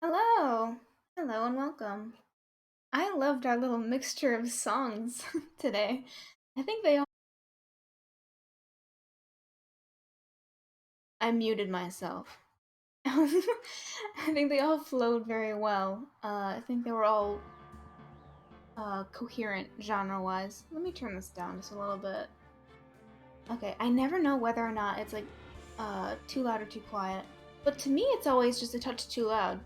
Hello! Hello and welcome. I loved our little mixture of songs today. I think they all. I muted myself. I think they all flowed very well. I think they were all coherent genre wise. Let me turn this down just a little bit. Okay, I never know whether or not it's like too loud or too quiet. But to me, it's always just a touch too loud.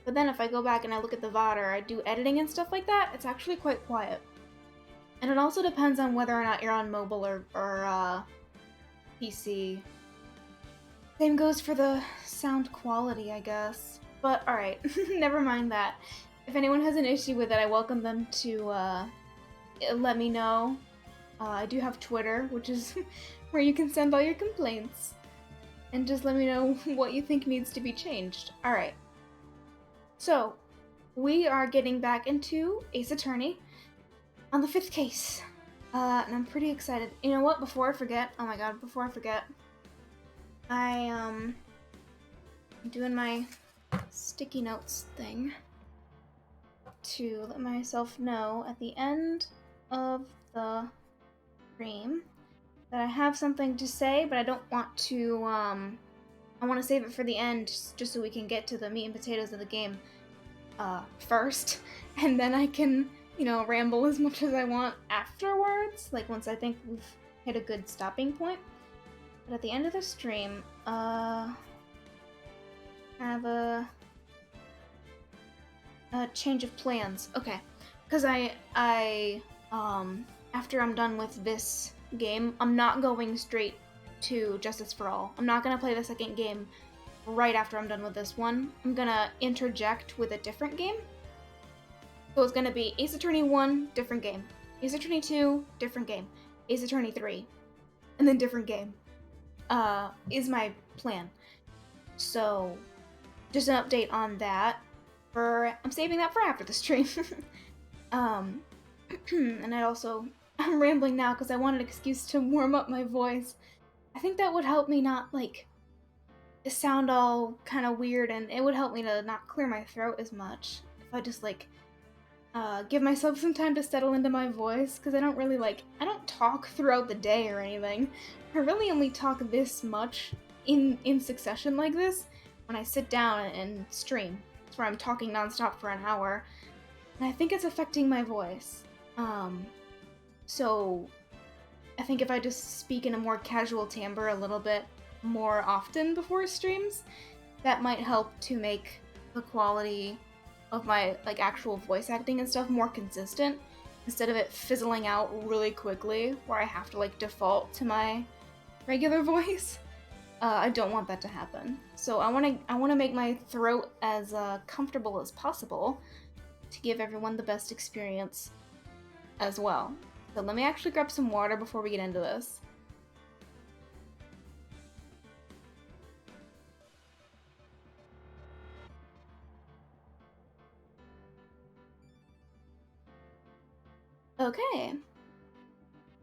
But then if I go back and I look at the VOD or I do editing and stuff like that, it's actually quite quiet. And it also depends on whether or not you're on mobile or PC. Same goes for the sound quality, I guess. But alright, never mind that. If anyone has an issue with it, I welcome them to let me know. I do have Twitter, which is where you can send all your complaints. And just let me know what you think needs to be changed. Alright. So, we are getting back into Ace Attorney on the 5th case. And I'm pretty excited. You know what? Before I forget, oh my god, before I forget, I'm doing my sticky notes thing to let myself know at the end of the stream that I have something to say, but I don't want to, I want to save it for the end just so we can get to the meat and potatoes of the game first, and then I can, ramble as much as I want afterwards, like once I think we've hit a good stopping point. But at the end of the stream, have a change of plans. Okay, because after I'm done with this game, I'm not going straight to Justice for All. I'm not gonna play the second game right after I'm done with this one. I'm gonna interject with a different game. So it's gonna be Ace Attorney 1, different game. Ace Attorney 2, different game. Ace Attorney 3, and then different game. Is my plan. So, just an update on that. I'm saving that for after the stream. And I'm rambling now because I want an excuse to warm up my voice. I think that would help me not, sound all kind of weird, and it would help me to not clear my throat as much if I just, give myself some time to settle into my voice, because I don't talk throughout the day or anything. I really only talk this much in succession like this when I sit down and stream. It's where I'm talking nonstop for an hour, and I think it's affecting my voice. So I think if I just speak in a more casual timbre a little bit more often before streams, that might help to make the quality of my actual voice acting and stuff more consistent, instead of it fizzling out really quickly where I have to default to my regular voice. I don't want that to happen. So I want to make my throat as comfortable as possible to give everyone the best experience as well. So let me actually grab some water before we get into this. Okay.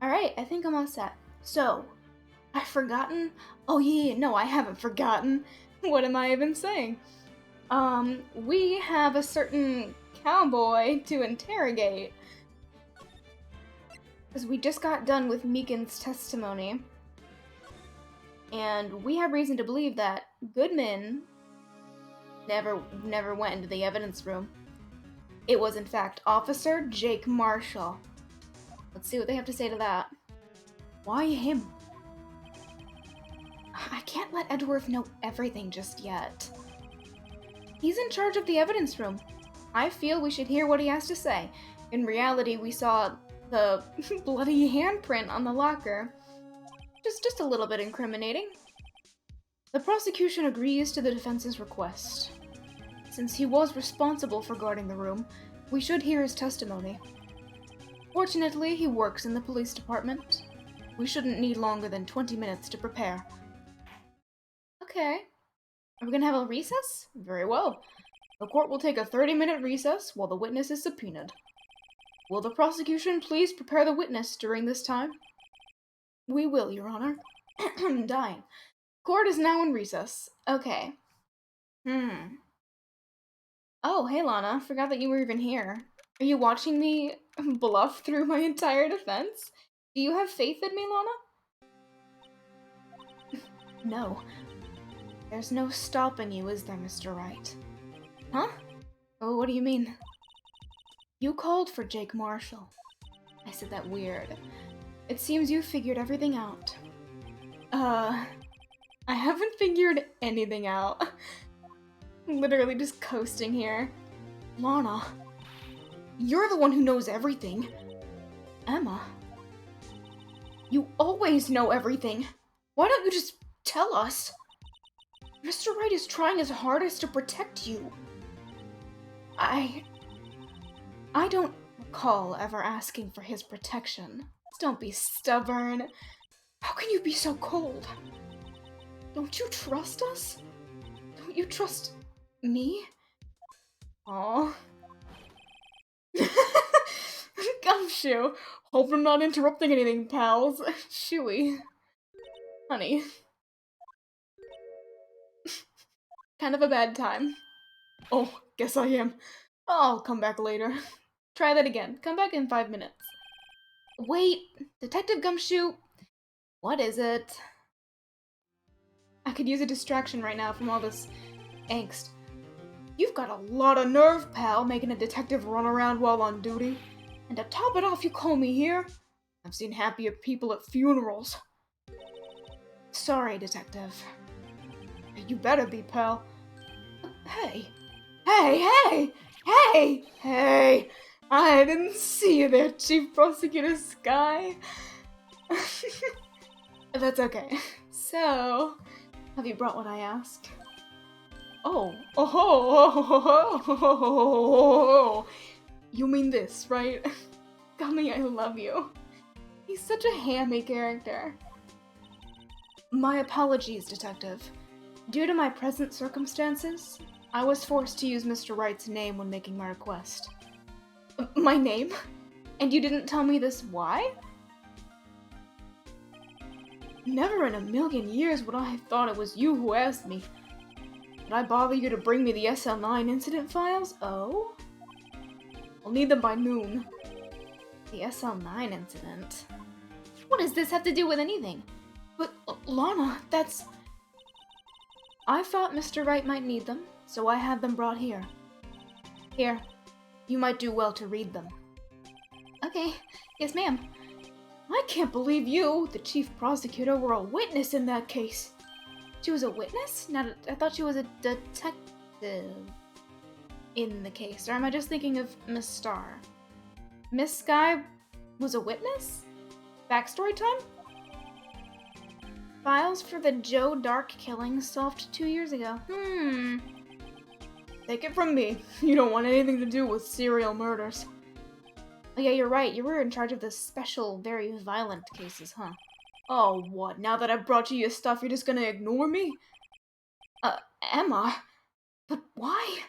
Alright, I think I'm all set. So, I've forgotten? Oh yeah, no, I haven't forgotten. What am I even saying? We have a certain cowboy to interrogate. Because we just got done with Meekin's testimony. And we have reason to believe that Goodman never went into the evidence room. It was in fact Officer Jake Marshall. Let's see what they have to say to that. Why him? I can't let Edgeworth know everything just yet. He's in charge of the evidence room. I feel we should hear what he has to say. In reality, we saw the bloody handprint on the locker. Just a little bit incriminating. The prosecution agrees to the defense's request. Since he was responsible for guarding the room, we should hear his testimony. Fortunately, he works in the police department. We shouldn't need longer than 20 minutes to prepare. Okay. Are we gonna have a recess? Very well. The court will take a 30-minute recess while the witness is subpoenaed. Will the prosecution please prepare the witness during this time? We will, Your Honor. Dying. Court is now in recess. Okay. Oh, hey Lana, forgot that you were even here. Are you watching me bluff through my entire defense? Do you have faith in me, Lana? No. There's no stopping you, is there, Mr. Wright? Huh? Oh, what do you mean? You called for Jake Marshall. I said that weird. It seems you figured everything out. I haven't figured anything out. Literally just coasting here. Lana, you're the one who knows everything. Emma, you always know everything. Why don't you just tell us? Mr. Wright is trying his hardest to protect you. I don't recall ever asking for his protection. Don't be stubborn. How can you be so cold? Don't you trust us? Don't you trust me? Aww. Gumshoe. Hope I'm not interrupting anything, pals. Chewy. Honey. Kind of a bad time. Oh, guess I am. I'll come back later. Try that again. Come back in 5 minutes. Wait, Detective Gumshoe. What is it? I could use a distraction right now from all this angst. You've got a lot of nerve, pal, making a detective run around while on duty. And to top it off, you call me here? I've seen happier people at funerals. Sorry, detective. You better be, pal. Hey! Hey! I didn't see you there, Chief Prosecutor Sky. That's okay. So, have you brought what I asked? Oh. You mean this, right? Gummy, I love you. He's such a hammy character. My apologies, Detective. Due to my present circumstances, I was forced to use Mr. Wright's name when making my request. My name? And you didn't tell me this why? Never in a million years would I have thought it was you who asked me. Did I bother you to bring me the SL9 incident files? Oh? I'll need them by noon. The SL9 incident? What does this have to do with anything? But, Lana, that's... I thought Mr. Wright might need them, so I had them brought here. Here, you might do well to read them. Okay, yes ma'am. I can't believe you, the chief prosecutor, were a witness in that case. She was a witness? I thought she was a detective in the case. Or am I just thinking of Miss Star? Miss Sky was a witness? Backstory time? Files for the Joe Dark killing solved 2 years ago. Take it from me. You don't want anything to do with serial murders. Oh yeah, you're right. You were in charge of the special, very violent cases, huh? Oh, what? Now that I've brought you your stuff, you're just gonna ignore me? Emma? But why?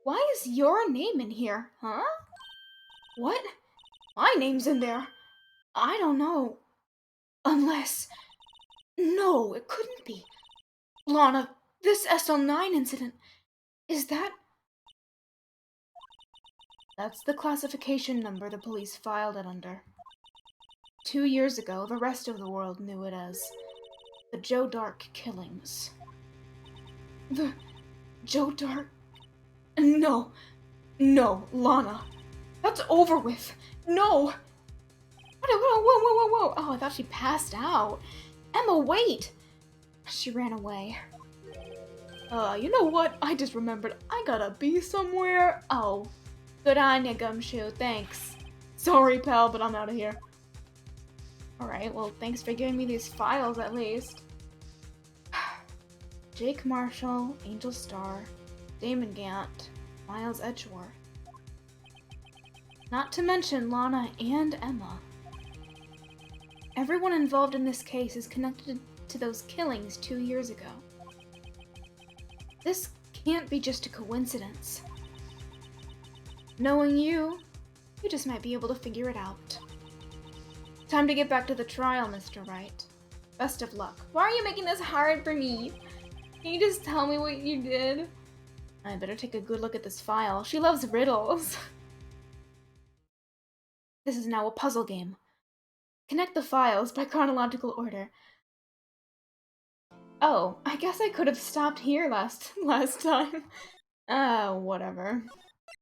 Why is your name in here, huh? What? My name's in there. I don't know. Unless... No, it couldn't be. Lana, this SL9 incident, is that... That's the classification number the police filed it under. 2 years ago, the rest of the world knew it as the Joe Dark killings. The Joe Dark... No, Lana. That's over with. No. Whoa. Oh, I thought she passed out. Emma, wait. She ran away. You know what? I just remembered. I gotta be somewhere. Oh, good on ya, Gumshoe. Thanks. Sorry, pal, but I'm out of here. Alright, well, thanks for giving me these files, at least. Jake Marshall, Angel Star, Damon Gant, Miles Edgeworth. Not to mention Lana and Emma. Everyone involved in this case is connected to those killings 2 years ago. This can't be just a coincidence. Knowing you just might be able to figure it out. Time to get back to the trial, Mr. Wright. Best of luck. Why are you making this hard for me? Can you just tell me what you did? I better take a good look at this file. She loves riddles. This is now a puzzle game. Connect the files by chronological order. Oh, I guess I could have stopped here last time. Whatever.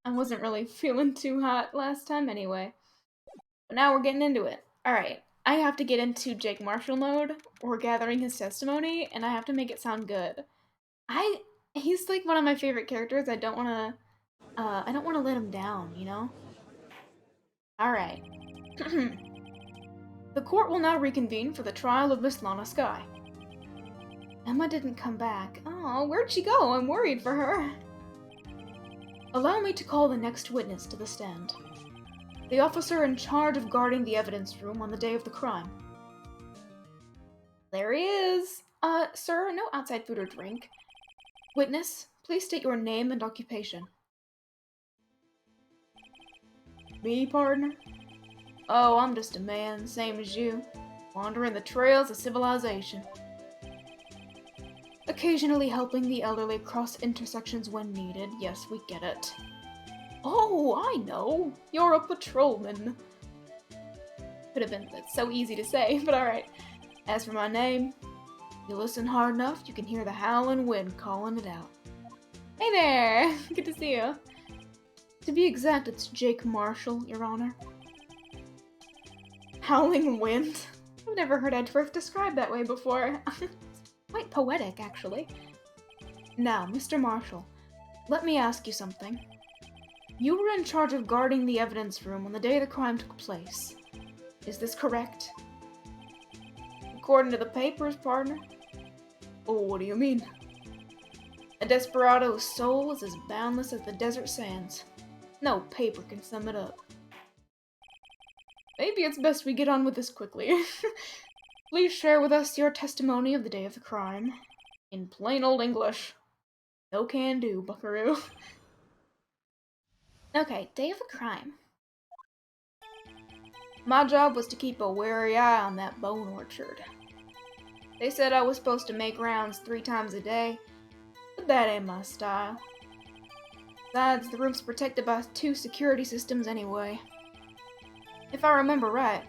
I wasn't really feeling too hot last time anyway. But now we're getting into it. Alright, I have to get into Jake Marshall mode. We're gathering his testimony, and I have to make it sound good. He's like one of my favorite characters. I don't wanna let him down, you know? Alright. The court will now reconvene for the trial of Miss Lana Skye. Emma didn't come back. Oh, where'd she go? I'm worried for her. Allow me to call the next witness to the stand. The officer in charge of guarding the evidence room on the day of the crime. There he is. Sir, no outside food or drink. Witness, please state your name and occupation. Me, partner? Oh, I'm just a man, same as you, wandering the trails of civilization. Occasionally helping the elderly cross intersections when needed. Yes, we get it. Oh, I know. You're a patrolman. Could have been so easy to say, but alright. As for my name, if you listen hard enough, you can hear the howling wind calling it out. Hey there! Good to see you. To be exact, it's Jake Marshall, Your Honor. Howling wind? I've never heard Edgeworth described that way before. Quite poetic, actually. Now, Mr. Marshall, let me ask you something. You were in charge of guarding the evidence room on the day the crime took place. Is this correct? According to the papers, partner. Oh, what do you mean? A desperado's soul is as boundless as the desert sands. No paper can sum it up. Maybe it's best we get on with this quickly. Please share with us your testimony of the day of the crime. In plain old English. No can do, buckaroo. Okay, day of the crime. My job was to keep a wary eye on that bone orchard. They said I was supposed to make rounds 3 times a day, but that ain't my style. Besides, the room's protected by 2 security systems anyway. If I remember right,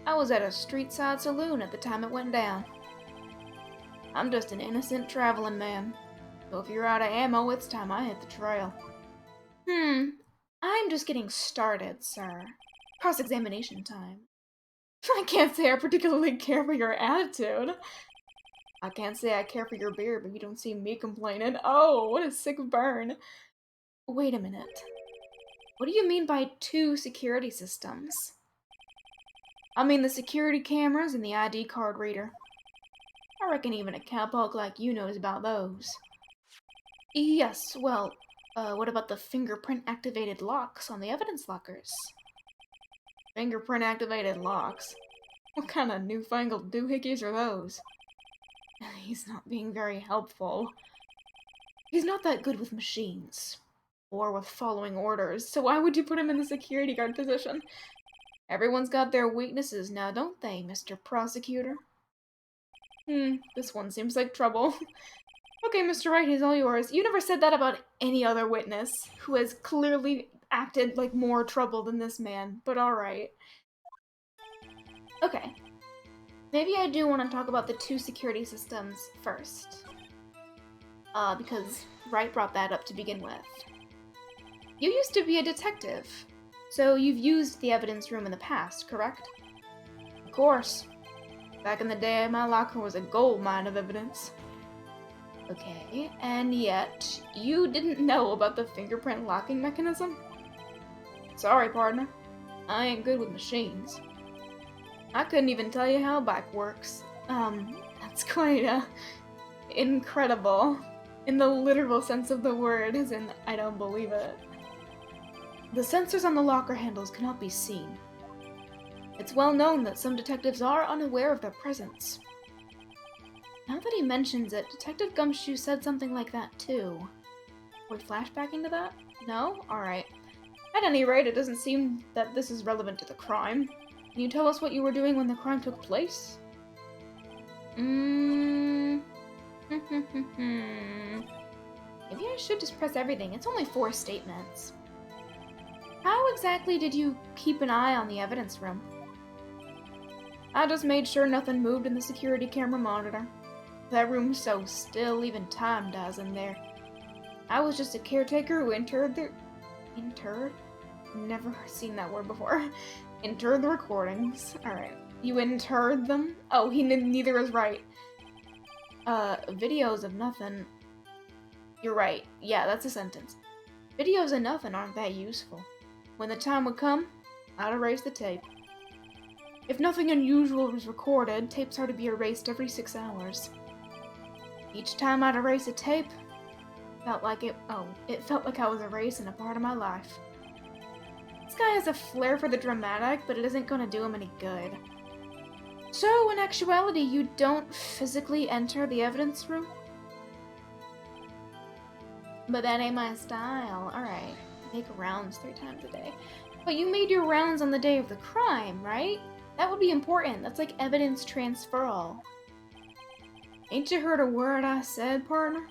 I was at a street-side saloon at the time it went down. I'm just an innocent traveling man, so if you're out of ammo, it's time I hit the trail. I'm just getting started, sir. Cross-examination time. I can't say I particularly care for your attitude. I can't say I care for your beer, but you don't see me complaining. Oh, what a sick burn. Wait a minute. What do you mean by 2 security systems? I mean the security cameras and the ID card reader. I reckon even a cowpoke like you knows about those. Yes, well, what about the fingerprint-activated locks on the evidence lockers? Fingerprint-activated locks? What kind of newfangled doohickeys are those? He's not being very helpful. He's not that good with machines. Or with following orders, so why would you put him in the security guard position? Everyone's got their weaknesses now, don't they, Mr. Prosecutor? This one seems like trouble. Okay, Mr. Wright, he's all yours. You never said that about any other witness, who has clearly acted like more trouble than this man, but alright. Okay. Maybe I do want to talk about the 2 security systems first. Because Wright brought that up to begin with. You used to be a detective, so you've used the evidence room in the past, correct? Of course. Back in the day, my locker was a gold mine of evidence. Okay, and yet, you didn't know about the fingerprint locking mechanism? Sorry, partner. I ain't good with machines. I couldn't even tell you how a bike works. That's quite, incredible. In the literal sense of the word, as in, I don't believe it. The sensors on the locker handles cannot be seen. It's well known that some detectives are unaware of their presence. Now that he mentions it, Detective Gumshoe said something like that too. Are we flashbacking to that? No? Alright. At any rate, it doesn't seem that this is relevant to the crime. Can you tell us what you were doing when the crime took place? Maybe I should just press everything. It's only 4 statements. How exactly did you keep an eye on the evidence room? I just made sure nothing moved in the security camera monitor. That room's so still, even time dies in there. I was just a caretaker who interred? Never seen that word before. Interred the recordings. Alright. You interred them? Oh, neither is right. Videos of nothing. You're right. Yeah, that's a sentence. Videos of nothing aren't that useful. When the time would come, I'd erase the tape. If nothing unusual was recorded, tapes are to be erased every 6 hours. Each time I'd erase a tape, it felt like I was erasing a part of my life. This guy has a flair for the dramatic, but it isn't gonna do him any good. So, in actuality, you don't physically enter the evidence room? But that ain't my style. Alright, make rounds 3 times a day. But you made your rounds on the day of the crime, right? That would be important. That's like evidence transferal. Ain't you heard a word I said, partner?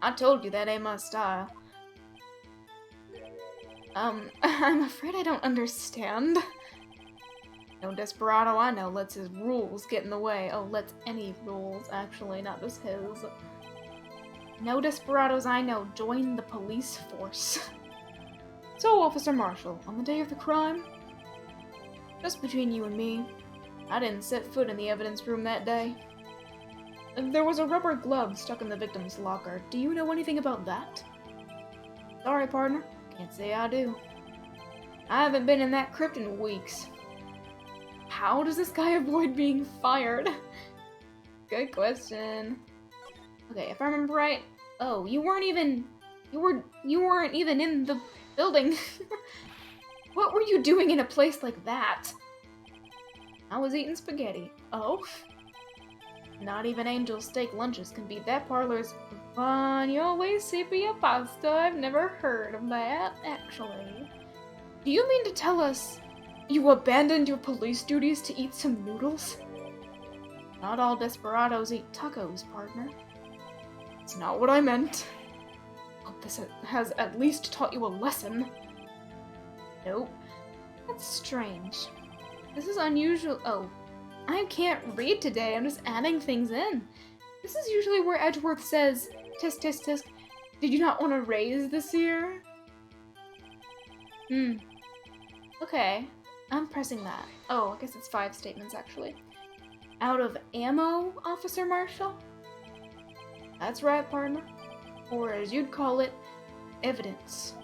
I told you that ain't my style. I'm afraid I don't understand. No desperado I know lets his rules get in the way. Oh, lets any rules, actually, not just his. No desperados I know join the police force. So, Officer Marshall, on the day of the crime, just between you and me, I didn't set foot in the evidence room that day. There was a rubber glove stuck in the victim's locker. Do you know anything about that? Sorry, partner. Can't say I do. I haven't been in that crypt in weeks. How does this guy avoid being fired? Good question. Okay, if I remember right, oh, you weren't even in the building. What were you doing in a place like that? I was eating spaghetti. Oh? Not even Angel Steak lunches can beat that parlor's Vagnole sepia pasta. I've never heard of that, actually. Do you mean to tell us you abandoned your police duties to eat some noodles? Not all desperados eat tacos, partner. It's not what I meant. Hope this has at least taught you a lesson. Nope. That's strange. This is unusual. Oh, I can't read today. I'm just adding things in. This is usually where Edgeworth says, tisk, tisk, tisk. Did you not want to raise this year? Okay. I'm pressing that. Oh, I guess it's 5 statements, actually. Out of ammo, Officer Marshall? That's right, partner. Or as you'd call it, evidence.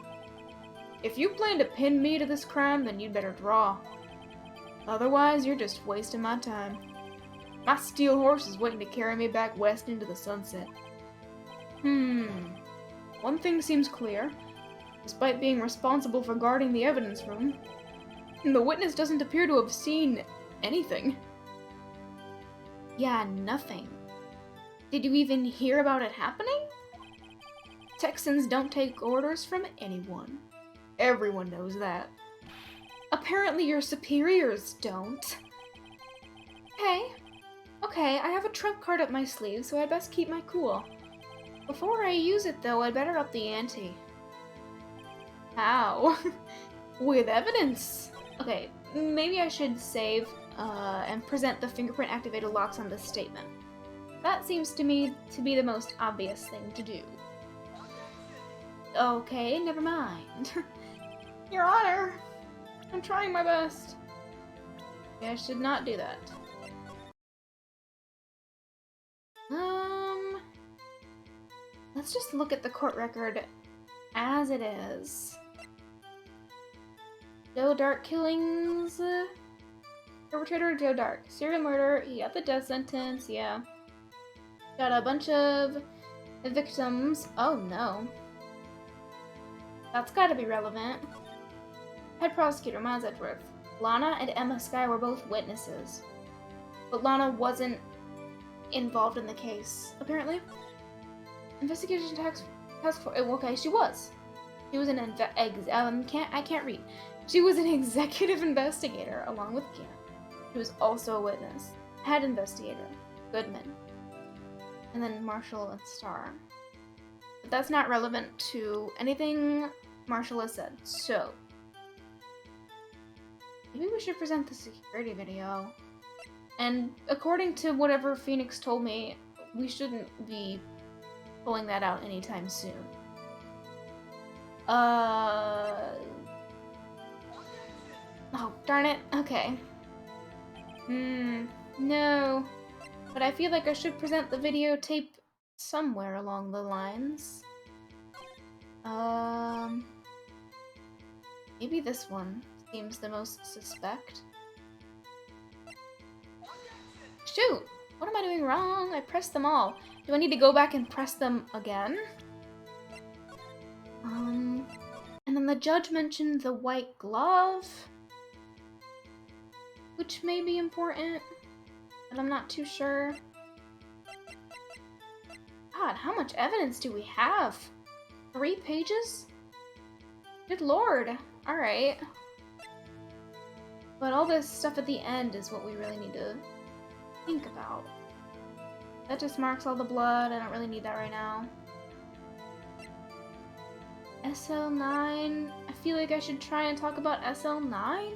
If you plan to pin me to this crime, then you'd better draw. Otherwise, you're just wasting my time. My steel horse is waiting to carry me back west into the sunset. One thing seems clear. Despite being responsible for guarding the evidence room, the witness doesn't appear to have seen anything. Yeah, nothing. Did you even hear about it happening? Texans don't take orders from anyone. Everyone knows that. Apparently your superiors don't. Okay, I have a trump card up my sleeve, so I'd best keep my cool. Before I use it, though, I'd better up the ante. How? With evidence. Okay, maybe I should save and present the fingerprint activated locks on this statement. That seems to me to be the most obvious thing to do. Okay, never mind. Your Honor, I'm trying my best. I should not do that. Let's just look at the court record as it is. Joe Dark killings. Perpetrator Joe Dark. Serial murder. He got the death sentence. Yeah. Got a bunch of victims. Oh no. That's gotta be relevant. Head prosecutor Miles Edgeworth. Lana and Emma Skye were both witnesses. But Lana wasn't involved in the case, apparently. Investigation task force. Okay, she was. She was an I can't read. She was an executive investigator along with Kim. She was also a witness. Head investigator, Goodman. And then Marshall and Starr. but that's not relevant to anything Marshall has said, so maybe we should present the security video. And according to whatever Phoenix told me, we shouldn't be pulling that out anytime soon. Oh, darn it. Okay. No. But I feel like I should present the videotape somewhere along the lines. Maybe this one seems the most suspect. Shoot! What am I doing wrong? I pressed them all. Do I need to go back and press them again? And then the judge mentioned the white glove, which may be important, but I'm not too sure. God, how much evidence do we have? 3 pages? Good lord. Alright. But all this stuff at the end is what we really need to think about. That just marks all the blood. I don't really need that right now. SL9? I feel like I should try and talk about SL9?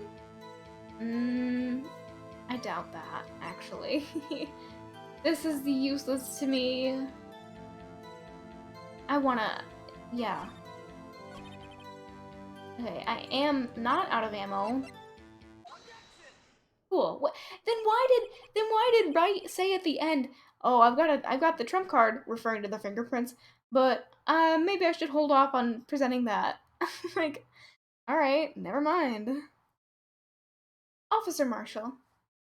I doubt that, actually. This is useless to me. I wanna... yeah. Okay, I am not out of ammo. Cool. What? Then why did Wright say at the end, "Oh, I've got the trump card," referring to the fingerprints, but maybe I should hold off on presenting that. Like, all right, never mind. Officer Marshall,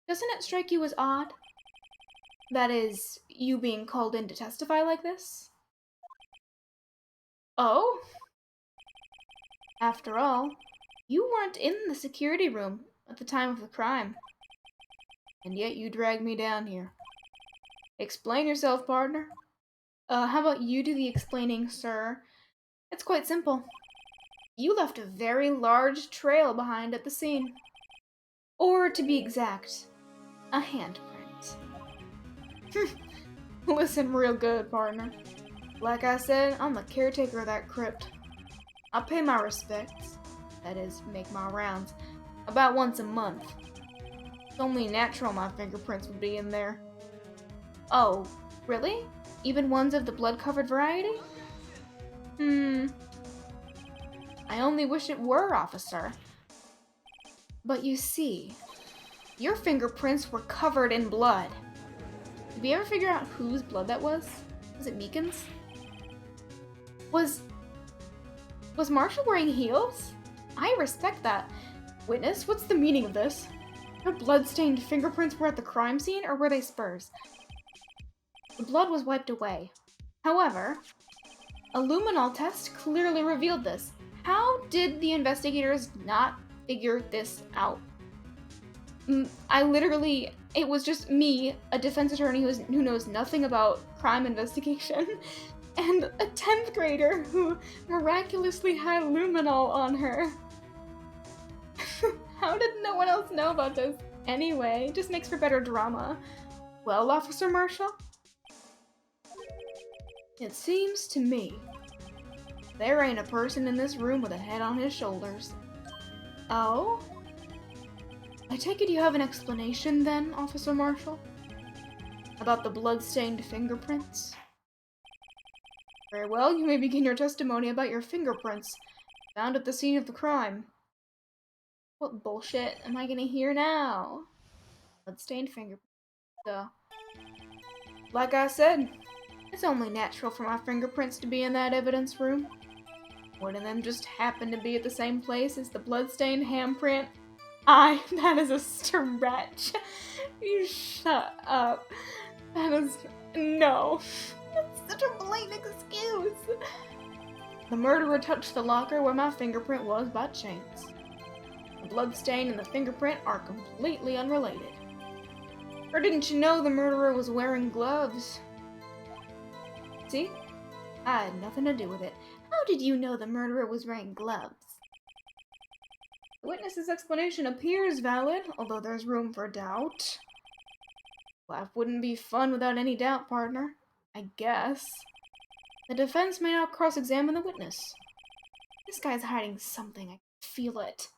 doesn't it strike you as odd? That is, you being called in to testify like this? Oh? After all, you weren't in the security room at the time of the crime. And yet you dragged me down here. Explain yourself, partner. How about you do the explaining, sir? It's quite simple. You left a very large trail behind at the scene. Or, to be exact, a handprint. Listen real good, partner. Like I said, I'm the caretaker of that crypt. I pay my respects, that is, make my rounds, about once a month. It's only natural my fingerprints would be in there. Oh, really? Even ones of the blood-covered variety? I only wish it were, officer. But you see, your fingerprints were covered in blood. Did we ever figure out whose blood that was? Was it Meekin's? Was Marshall wearing heels? I respect that. Witness, what's the meaning of this? Your blood-stained fingerprints were at the crime scene, or were they Spurs? The blood was wiped away. However, a luminol test clearly revealed this. How did the investigators not figure this out? It was just me, a defense attorney who knows nothing about crime investigation, and a 10th grader who miraculously had luminol on her. How did no one else know about this? Anyway, just makes for better drama. Well, Officer Marshall? It seems to me there ain't a person in this room with a head on his shoulders. Oh? I take it you have an explanation then, Officer Marshall? About the blood-stained fingerprints? Very well, you may begin your testimony about your fingerprints found at the scene of the crime. What bullshit am I gonna hear now? Blood-stained fingerprints. Duh. Like I said, it's only natural for my fingerprints to be in that evidence room. One of them just happened to be at the same place as the blood-stained handprint. That is a stretch. You shut up. That is, no. That's such a blatant excuse. The murderer touched the locker where my fingerprint was by chance. The bloodstain and the fingerprint are completely unrelated. Or didn't you know the murderer was wearing gloves? See? I had nothing to do with it. How did you know the murderer was wearing gloves? The witness's explanation appears valid, although there's room for doubt. Life wouldn't be fun without any doubt, partner. I guess. The defense may now cross-examine the witness. This guy's hiding something. I can feel it.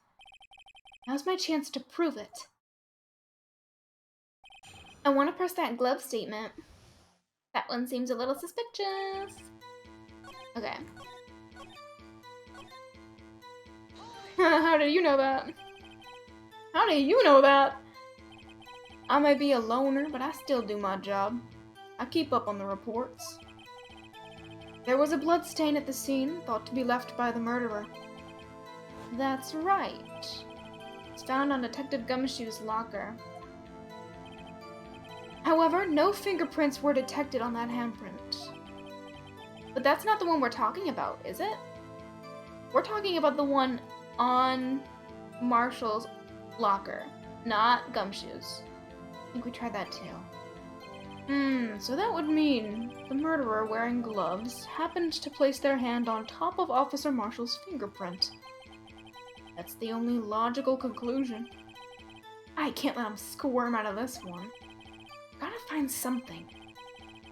Now's my chance to prove it. I want to press that glove statement. That one seems a little suspicious. Okay. How do you know that? How do you know that? I may be a loner, but I still do my job. I keep up on the reports. There was a blood stain at the scene, thought to be left by the murderer. That's right. It's found on Detective Gumshoe's locker. However, no fingerprints were detected on that handprint. But that's not the one we're talking about, is it? We're talking about the one on Marshall's locker, not Gumshoe's. I think we tried that too. So that would mean the murderer wearing gloves happened to place their hand on top of Officer Marshall's fingerprint. That's the only logical conclusion. I can't let him squirm out of this one. Gotta find something.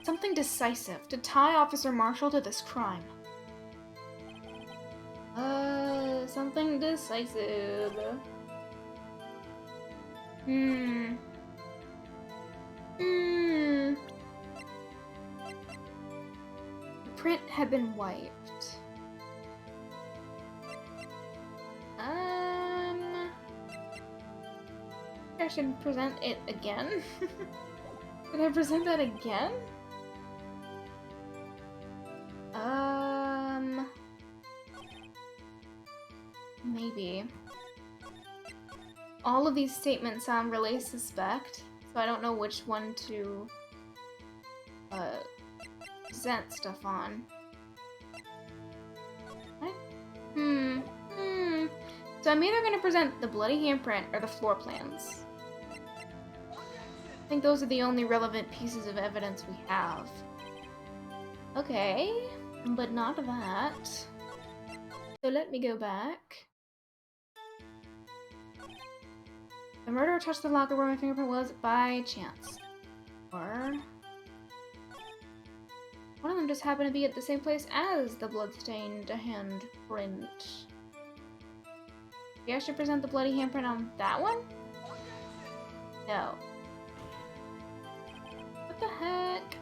Something decisive to tie Officer Marshall to this crime. Something decisive. The print had been wiped. I should present it again. Did I present that again? Maybe. All of these statements sound really suspect, so I don't know which one to present stuff on. So I'm either gonna present the bloody handprint or the floor plans. I think those are the only relevant pieces of evidence we have. Okay, but not that. So let me go back. The murderer touched the locker where my fingerprint was by chance. Or one of them just happened to be at the same place as the bloodstained handprint. Maybe I should present the bloody handprint on that one? No. What the heck?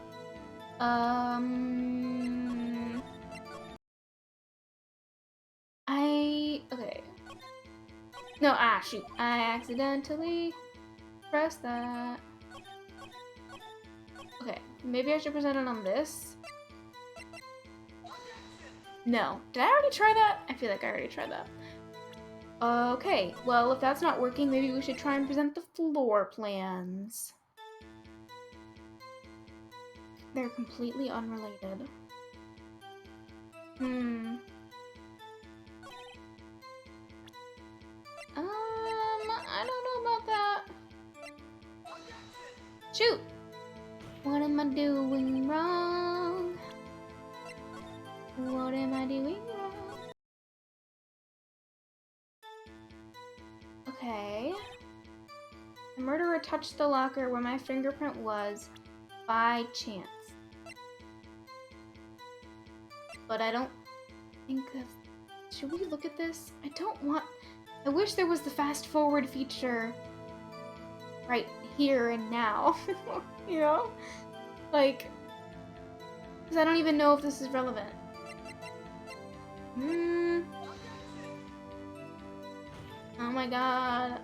Okay. No, shoot. I accidentally pressed that. Okay, maybe I should present it on this. No. Did I already try that? I feel like I already tried that. Okay, well, if that's not working, maybe we should try and present the floor plans. They're completely unrelated. I don't know about that. Shoot! What am I doing wrong? What am I doing wrong? Okay. The murderer touched the locker where my fingerprint was by chance. But I don't think that's... Should we look at this? I wish there was the fast forward feature right here and now. You know? Like, because I don't even know if this is relevant. Oh my god.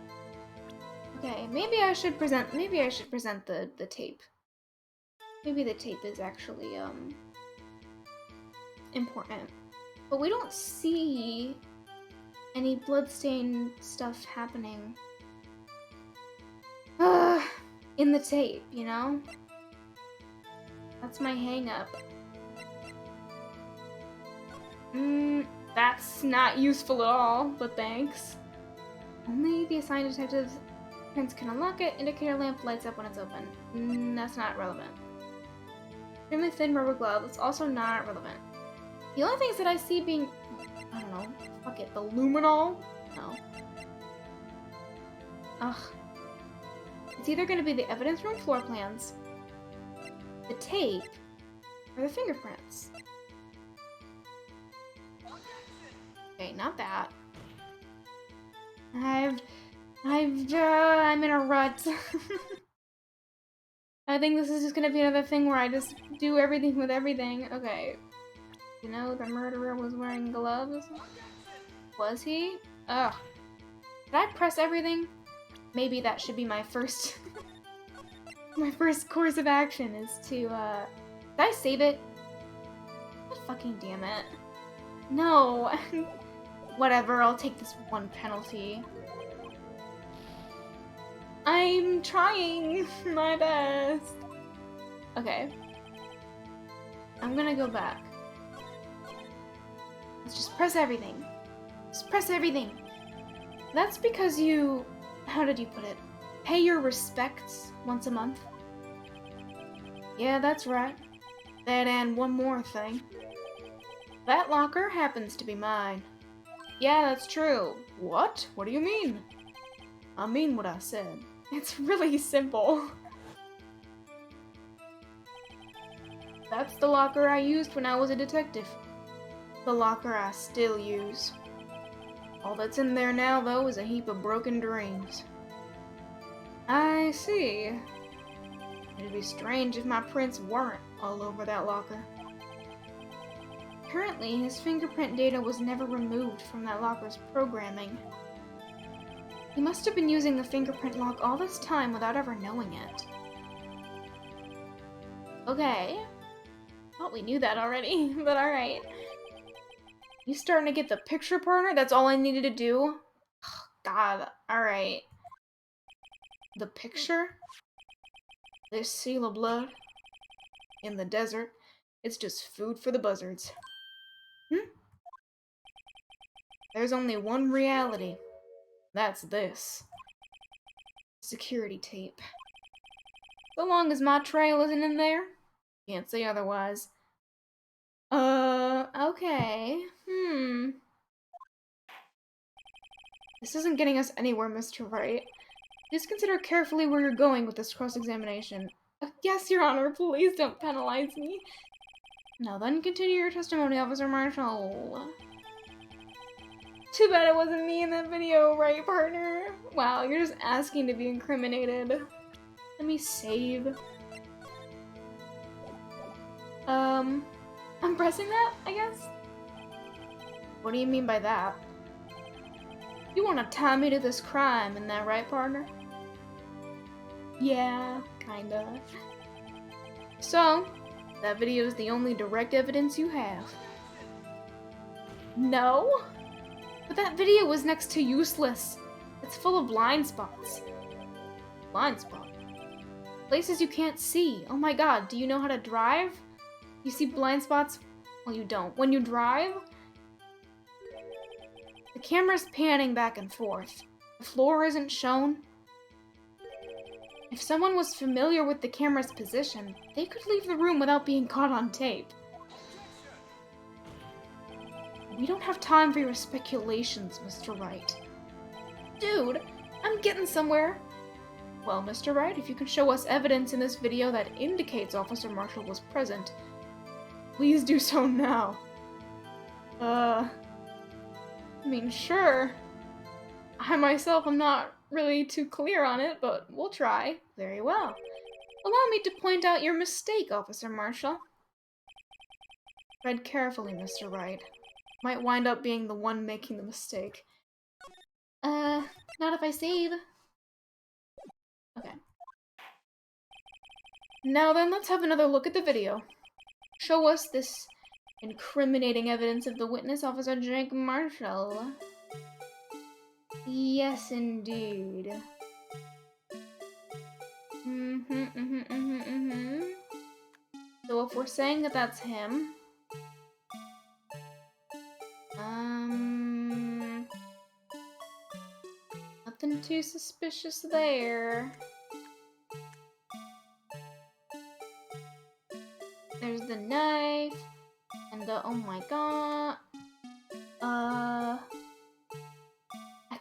Okay, maybe I should present the tape. Maybe the tape is actually important. But we don't see any bloodstained stuff happening in the tape, you know? That's my hang-up. That's not useful at all, but thanks. Only the assigned detectives prints can unlock it. Indicator lamp lights up when it's open. That's not relevant. Extremely thin rubber glove. That's also not relevant. The only things that I see being... I don't know. Fuck it. The luminol? No. Ugh. It's either going to be the evidence room floor plans, the tape, or the fingerprints. Okay, not that. I'm in a rut. I think this is just gonna be another thing where I just do everything with everything. Okay. You know, the murderer was wearing gloves? Was he? Ugh. Did I press everything? Maybe that should be my first... my first course of action is to, Did I save it? God fucking damn it. No. Whatever, I'll take this one penalty. I'm trying my best. Okay. I'm gonna go back. Let's just press everything. Just press everything. That's because you... How did you put it? Pay your respects once a month. Yeah, that's right. That and one more thing. That locker happens to be mine. Yeah, that's true. What? What do you mean? I mean what I said. It's really simple. That's the locker I used when I was a detective. The locker I still use. All that's in there now, though, is a heap of broken dreams. I see. It'd be strange if my prints weren't all over that locker. Currently, his fingerprint data was never removed from that locker's programming. He must have been using the fingerprint lock all this time without ever knowing it. Okay. Thought we knew that already, but alright. You starting to get the picture, partner? That's all I needed to do? Oh, God, alright. The picture? This seal of blood? In the desert? It's just food for the buzzards. There's only one reality. That's this. Security tape. So long as my trail isn't in there, can't say otherwise. Okay. This isn't getting us anywhere, Mr. Wright. Please consider carefully where you're going with this cross-examination. Yes, Your Honor, please don't penalize me. Now then, continue your testimony, Officer Marshall. Too bad it wasn't me in that video, right, partner? Wow, you're just asking to be incriminated. Let me save. I'm pressing that, I guess? What do you mean by that? You want to tie me to this crime, isn't that right, partner? Yeah, kinda. So, that video is the only direct evidence you have. No? But that video was next to useless. It's full of blind spots. Blind spot? Places you can't see. Oh my god, do you know how to drive? You see blind spots? Well, you don't. When you drive, the camera's panning back and forth. The floor isn't shown. If someone was familiar with the camera's position, they could leave the room without being caught on tape. We don't have time for your speculations, Mr. Wright. Dude, I'm getting somewhere. Well, Mr. Wright, if you can show us evidence in this video that indicates Officer Marshall was present, please do so now. I mean, sure. I myself am not really too clear on it, but we'll try. Very well. Allow me to point out your mistake, Officer Marshall. Tread carefully, Mr. Wright. Might wind up being the one making the mistake. Not if I save. Okay. Now then, let's have another look at the video. Show us this incriminating evidence of the witness, Officer Jake Marshall. Yes, indeed. So if we're saying that that's him, nothing too suspicious there. There's the knife, and the, oh my god. I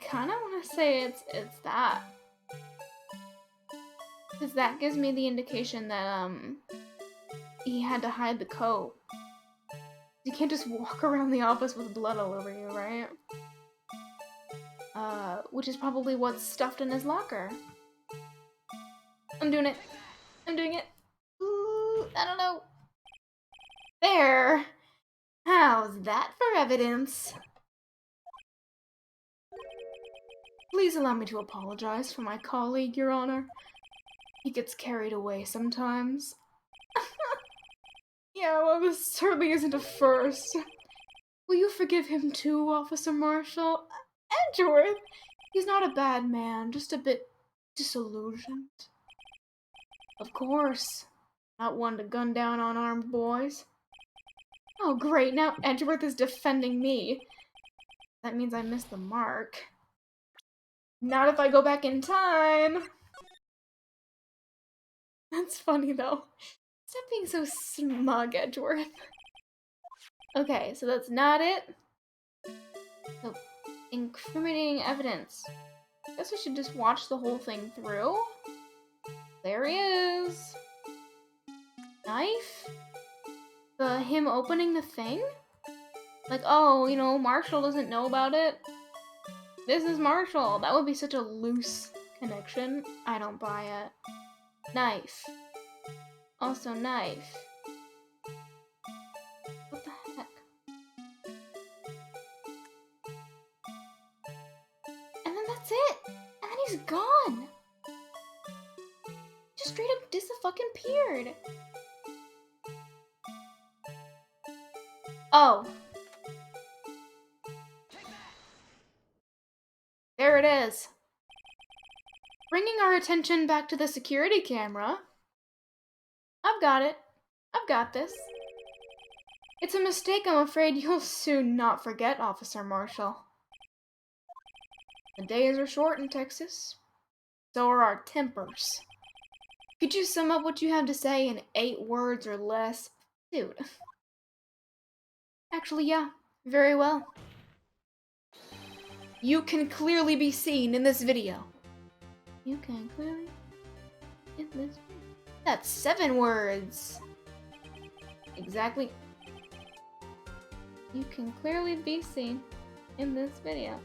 kinda wanna say it's that. Because that gives me the indication that, he had to hide the coat. You can't just walk around the office with blood all over you, right? Which is probably what's stuffed in his locker. I'm doing it. I'm doing it. Ooh, I don't know. There. How's that for evidence? Please allow me to apologize for my colleague, Your Honor. He gets carried away sometimes. Yeah, well, this certainly isn't a first. Will you forgive him too, Officer Marshall? Edgeworth! He's not a bad man, just a bit disillusioned. Of course. Not one to gun down unarmed boys. Oh great, now Edgeworth is defending me. That means I missed the mark. Not if I go back in time! That's funny though. Stop being so smug, Edgeworth. Okay, so that's not it. So, incriminating evidence. Guess we should just watch the whole thing through. There he is. Knife? Him opening the thing? Like, oh, you know, Marshall doesn't know about it. This is Marshall. That would be such a loose connection. I don't buy it. Knife. Also knife. What the heck? And then that's it! And then he's gone! Just straight up dis-fucking-peared. Oh. There it is. Bringing our attention back to the security camera. I've got it. I've got this. It's a mistake I'm afraid you'll soon not forget, Officer Marshall. The days are short in Texas. So are our tempers. Could you sum up what you have to say in 8 words or less? Dude. Actually, yeah. Very well. You can clearly be seen in this video. You can clearly in this video. That's 7 words. Exactly. You can clearly be seen in this video.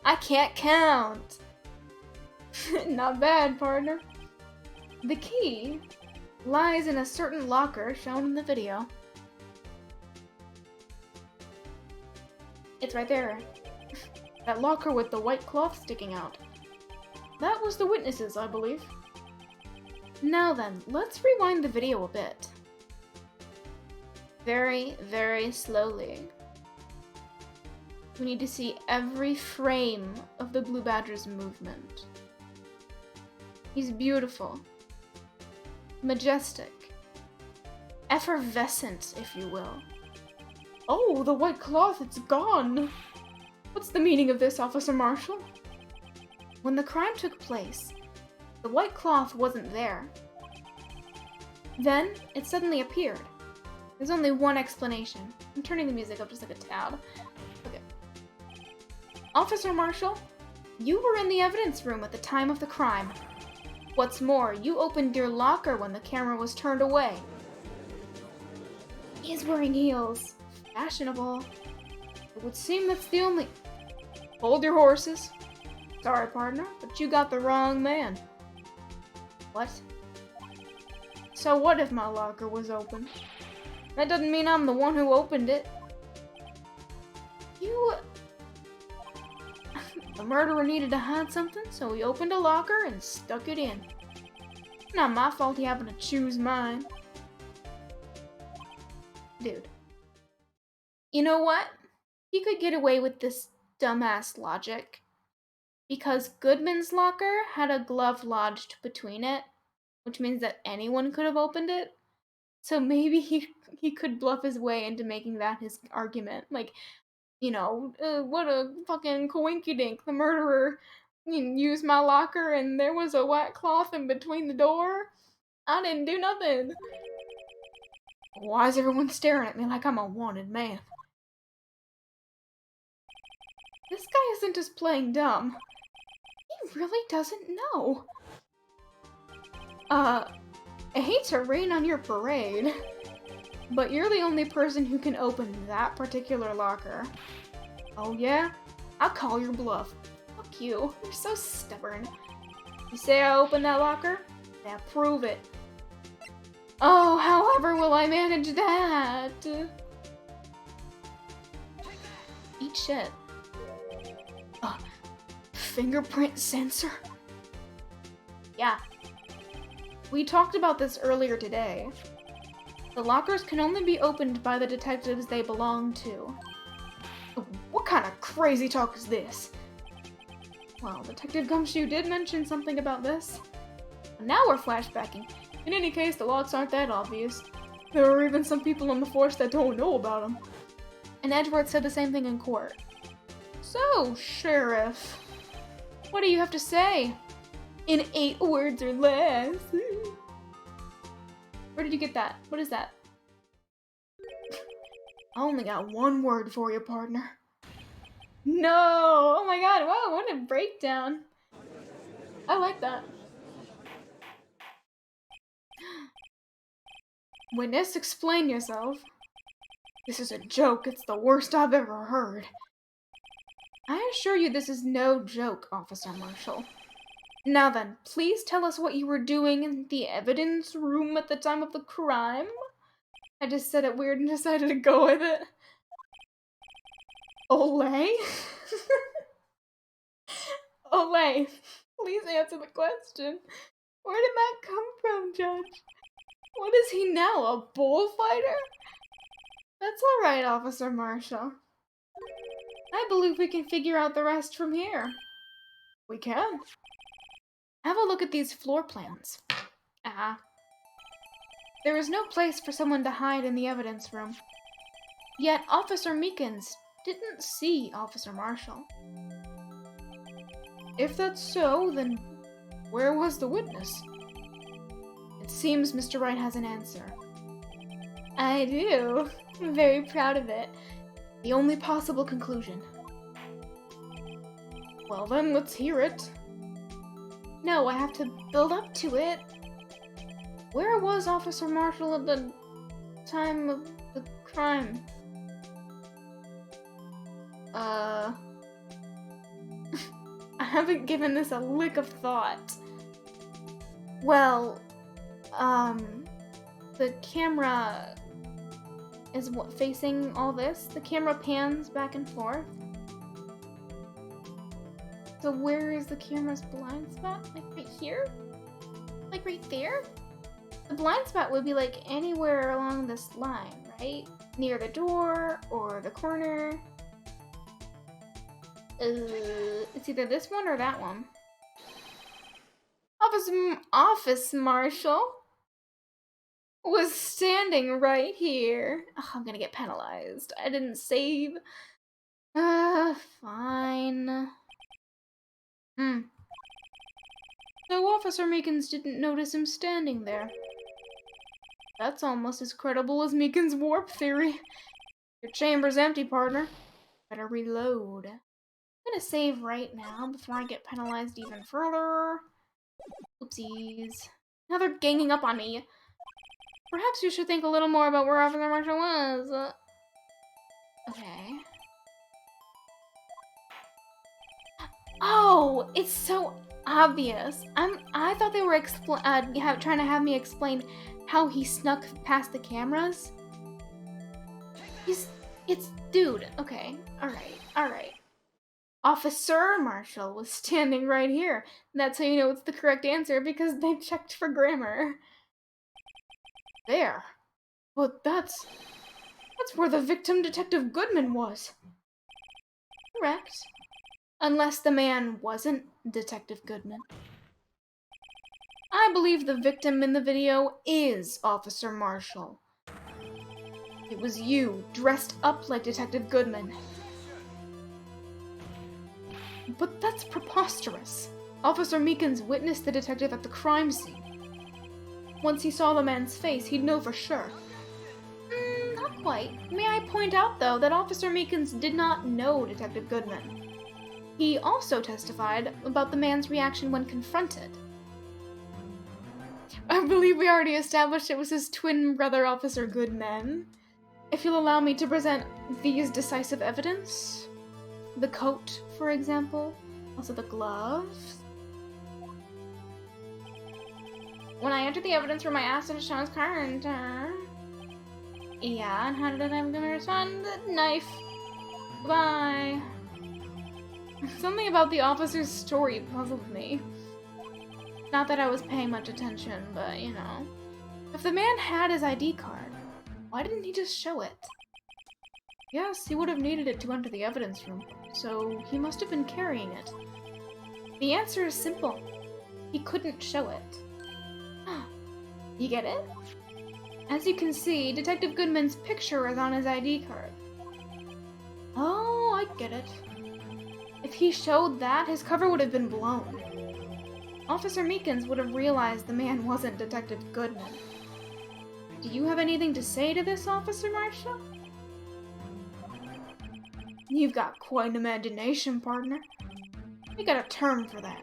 I can't count. Not bad, partner. The key lies in a certain locker shown in the video. It's right there. That locker with the white cloth sticking out. That was the witnesses, I believe. Now then, let's rewind the video a bit. Very, very slowly. We need to see every frame of the Blue Badger's movement. He's beautiful. Majestic. Effervescent, if you will. Oh, the white cloth, it's gone! What's the meaning of this, Officer Marshall? When the crime took place, the white cloth wasn't there. Then, it suddenly appeared. There's only one explanation. I'm turning the music up just like a tab. Okay. Officer Marshall, you were in the evidence room at the time of the crime. What's more, you opened your locker when the camera was turned away. He is wearing heels. Fashionable. It would seem that's the only... Hold your horses. Sorry, partner, but you got the wrong man. What? So what if my locker was open? That doesn't mean I'm the one who opened it. You... The murderer needed to hide something, so he opened a locker and stuck it in. Not my fault he happened to choose mine. Dude. You know what? He could get away with this dumbass logic. Because Goodman's locker had a glove lodged between it, which means that anyone could have opened it. So maybe he could bluff his way into making that his argument. Like, you know, what a fucking coinkydink. The murderer used my locker and there was a white cloth in between the door. I didn't do nothing. Why is everyone staring at me like I'm a wanted man? This guy isn't just playing dumb. He really doesn't know. I hate to rain on your parade, But you're the only person who can open that particular locker. Oh yeah? I'll call your bluff. Fuck you. You're so stubborn. You say I opened that locker? Now prove it. Oh, however will I manage that? Eat shit. Fingerprint sensor? Yeah. We talked about this earlier today. The lockers can only be opened by the detectives they belong to. What kind of crazy talk is this? Well, Detective Gumshoe did mention something about this. Now we're flashbacking. In any case, the locks aren't that obvious. There are even some people on the force that don't know about them. And Edgeworth said the same thing in court. So, Sheriff, what do you have to say? In 8 words or less. Where did you get that? What is that? I only got 1 word for you, partner. No! Oh my god, wow, what a breakdown. I like that. Witness, explain yourself. This is a joke. It's the worst I've ever heard. I assure you this is no joke, Officer Marshall. Now then, please tell us what you were doing in the evidence room at the time of the crime. I just said it weird and decided to go with it. Olay? Olay, please answer the question. Where did that come from, Judge? What is he now, a bullfighter? That's alright, Officer Marshall. I believe we can figure out the rest from here. We can. Have a look at these floor plans. There is no place for someone to hide in the evidence room. Yet Officer Meekins didn't see Officer Marshall. If that's so, then where was the witness? It seems Mr. Wright has an answer. I do. I'm very proud of it. The only possible conclusion. Well then, let's hear it. No, I have to build up to it. Where was Officer Marshall at the time of the crime? I haven't given this a lick of thought. Well, the camera is what facing all this. The camera pans back and forth. So where is the camera's blind spot? Like right here? Like right there? The blind spot would be like anywhere along this line, right? Near the door or the corner. It's either this one or that one. Office Marshal was standing right here. Ugh, I'm gonna get penalized. I didn't save. Fine. So Officer Meekins didn't notice him standing there. That's almost as credible as Meekins' warp theory. Your chamber's empty, partner. Better reload. I'm gonna save right now before I get penalized even further. Oopsies. Now they're ganging up on me. Perhaps you should think a little more about where Officer Marshall was. Okay. Oh, it's so obvious. I thought they were trying to have me explain how he snuck past the cameras. Dude. Okay. All right. Officer Marshall was standing right here. That's how you know it's the correct answer, because they checked for grammar. There. But that's where the victim, Detective Goodman, was. Correct. Unless the man wasn't Detective Goodman. I believe the victim in the video is Officer Marshall. It was you, dressed up like Detective Goodman. But that's preposterous. Officer Meekins witnessed the detective at the crime scene. Once he saw the man's face, he'd know for sure. Not quite. May I point out, though, that Officer Meekins did not know Detective Goodman. He also testified about the man's reaction when confronted. I believe we already established it was his twin brother, Officer Goodman. If you'll allow me to present these decisive evidence. The coat, for example. Also the gloves. When I entered the evidence room, I asked him to show his card. Yeah, and how did I give me a respond? The knife. Goodbye. Something about the officer's story puzzled me. Not that I was paying much attention, but you know. If the man had his ID card, why didn't he just show it? Yes, he would have needed it to enter the evidence room, so he must have been carrying it. The answer is simple. He couldn't show it. You get it? As you can see, Detective Goodman's picture is on his ID card. Oh, I get it. If he showed that, his cover would have been blown. Officer Meekins would have realized the man wasn't Detective Goodman. Do you have anything to say to this, Officer Marshall? You've got quite an imagination, partner. We got a term for that.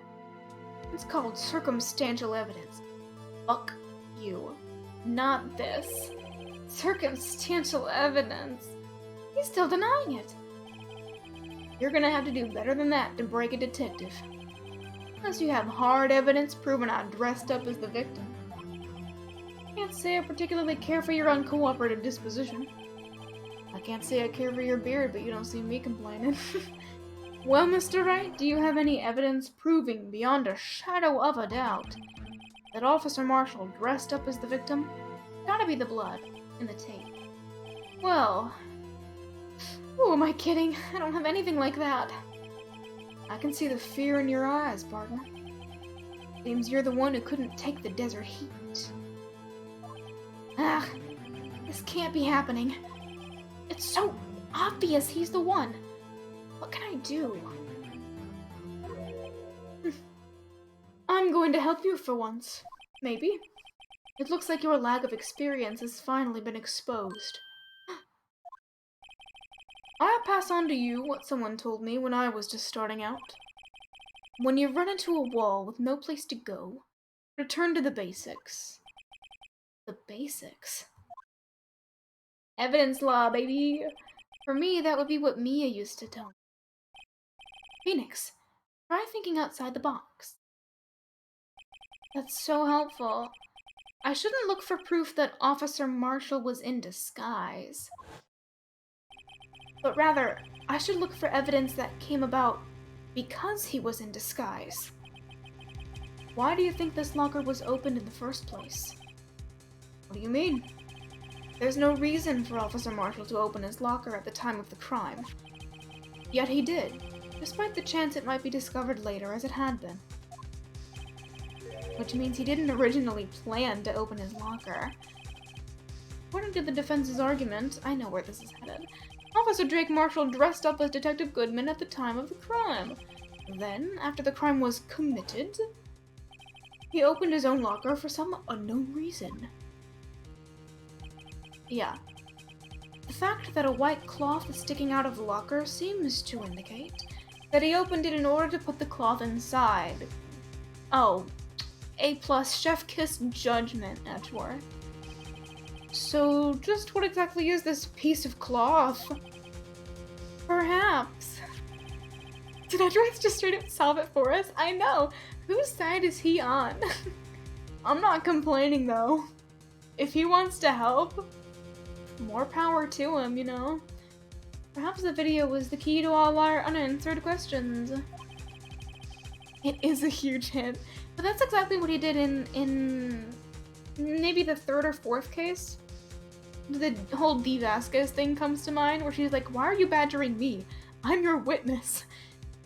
It's called circumstantial evidence. Fuck you. Not this. Circumstantial evidence. He's still denying it. You're gonna have to do better than that to break a detective. Unless you have hard evidence proving I dressed up as the victim. Can't say I particularly care for your uncooperative disposition. I can't say I care for your beard, but you don't see me complaining. Well, Mr. Wright, do you have any evidence proving beyond a shadow of a doubt that Officer Marshall dressed up as the victim? Gotta be the blood and the tape. Well... Who am I kidding? I don't have anything like that. I can see the fear in your eyes, partner. Seems you're the one who couldn't take the desert heat. Ah, this can't be happening. It's so obvious he's the one. What can I do? I'm going to help you for once. Maybe. It looks like your lack of experience has finally been exposed. I'll pass on to you what someone told me when I was just starting out. When you run into a wall with no place to go, return to the basics. The basics? Evidence law, baby! For me, that would be what Mia used to tell me. Phoenix, try thinking outside the box. That's so helpful. I shouldn't look for proof that Officer Marshall was in disguise. But rather, I should look for evidence that came about because he was in disguise. Why do you think this locker was opened in the first place? What do you mean? There's no reason for Officer Marshall to open his locker at the time of the crime. Yet he did, despite the chance it might be discovered later as it had been. Which means he didn't originally plan to open his locker. According to the defense's argument, I know where this is headed. Officer Drake Marshall dressed up as Detective Goodman at the time of the crime. Then, after the crime was committed, he opened his own locker for some unknown reason. Yeah. The fact that a white cloth is sticking out of the locker seems to indicate that he opened it in order to put the cloth inside. Oh, A+, chef kiss judgment, Edgeworth. So, just what exactly is this piece of cloth? Perhaps. Did Edgeworth just straight up solve it for us? I know! Whose side is he on? I'm not complaining, though. If he wants to help, more power to him, you know? Perhaps the video was the key to all our unanswered questions. It is a huge hint. But that's exactly what he did in maybe the third or fourth case. The whole Dee Vasquez thing comes to mind, where she's like, why are you badgering me? I'm your witness.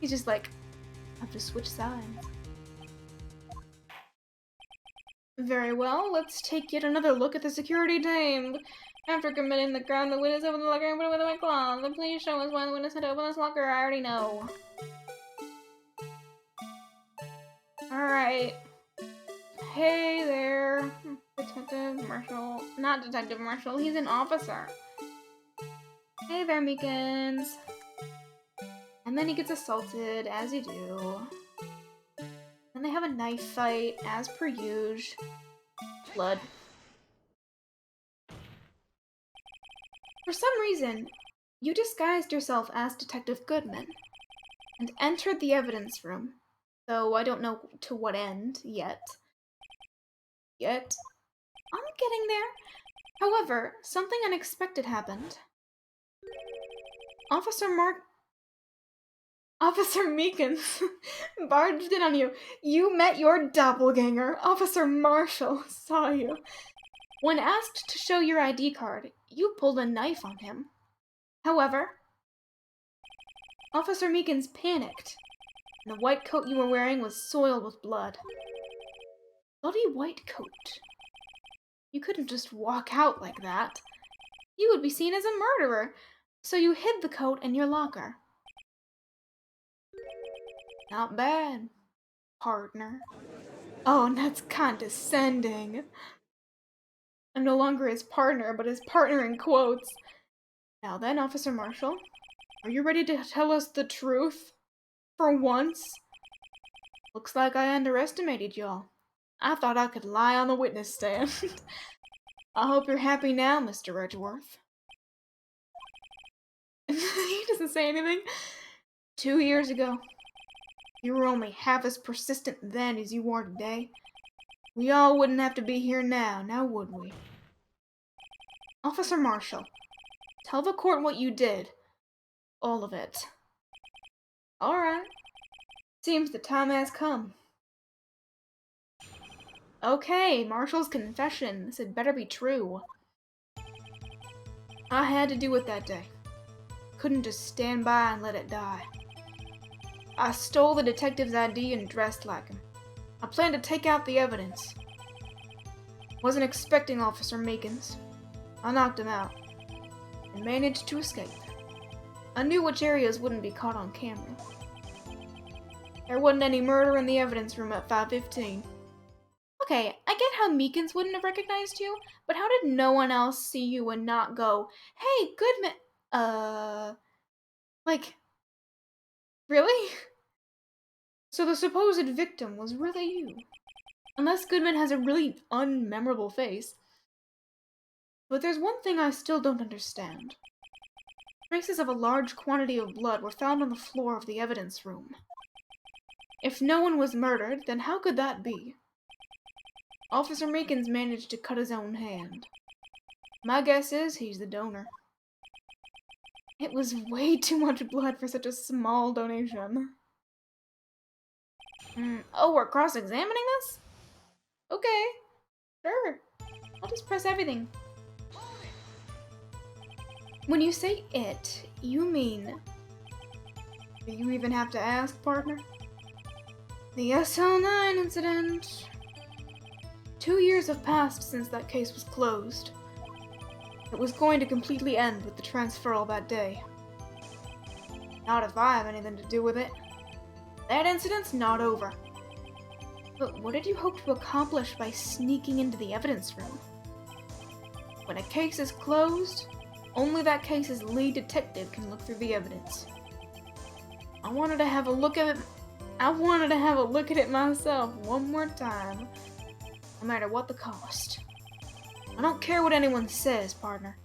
He's just like, I've just switched sides. Very well, let's take yet another look at the security tape. After committing the crime, the witness opened the locker and put it with a white cloth. Please show us why the witness had to open this locker. I already know. Alright. Hey there, Detective Marshall. Not Detective Marshall, he's an officer. Hey there, Meekins. And then he gets assaulted, as you do. Then they have a knife fight, as per usual. blood. For some reason, you disguised yourself as Detective Goodman and entered the evidence room, though I don't know to what end yet. I'm getting there. However, something unexpected happened. Officer Meekins barged in on you. You met your doppelganger. Officer Marshall saw you. When asked to show your ID card, you pulled a knife on him. However, Officer Meekins panicked, and the white coat you were wearing was soiled with blood. Bloody white coat. You couldn't just walk out like that. You would be seen as a murderer, so you hid the coat in your locker. Not bad, partner. Oh, and that's condescending. I'm no longer his partner, but his partner in quotes. Now then, Officer Marshall, are you ready to tell us the truth? For once? Looks like I underestimated y'all. I thought I could lie on the witness stand. I hope you're happy now, Mr. Edgeworth. He doesn't say anything. 2 years ago, you were only half as persistent then as you are today. We all wouldn't have to be here now would we? Officer Marshall, tell the court what you did. All of it. Alright. Seems the time has come. Okay, Marshall's confession. This had better be true. I had to do it that day. Couldn't just stand by and let it die. I stole the detective's ID and dressed like him. I planned to take out the evidence. Wasn't expecting Officer Meekins. I knocked him out and managed to escape. I knew which areas wouldn't be caught on camera. There wasn't any murder in the evidence room at 5:15. Okay, I get how Meekins wouldn't have recognized you, but how did no one else see you and not go, "Hey, Goodman," like, really? So the supposed victim was really you. Unless Goodman has a really unmemorable face. But there's one thing I still don't understand. Traces of a large quantity of blood were found on the floor of the evidence room. If no one was murdered, then how could that be? Officer Meekins managed to cut his own hand. My guess is he's the donor. It was way too much blood for such a small donation. Oh, we're cross-examining this? Okay, sure. I'll just press everything. When you say it, you mean... Do you even have to ask, partner? The SL9 incident. 2 years have passed since that case was closed. It was going to completely end with the transferal that day. Not if I have anything to do with it. That incident's not over. But what did you hope to accomplish by sneaking into the evidence room? When a case is closed, only that case's lead detective can look through the evidence. I wanted to have a look at it myself one more time, no matter what the cost. I don't care what anyone says, partner.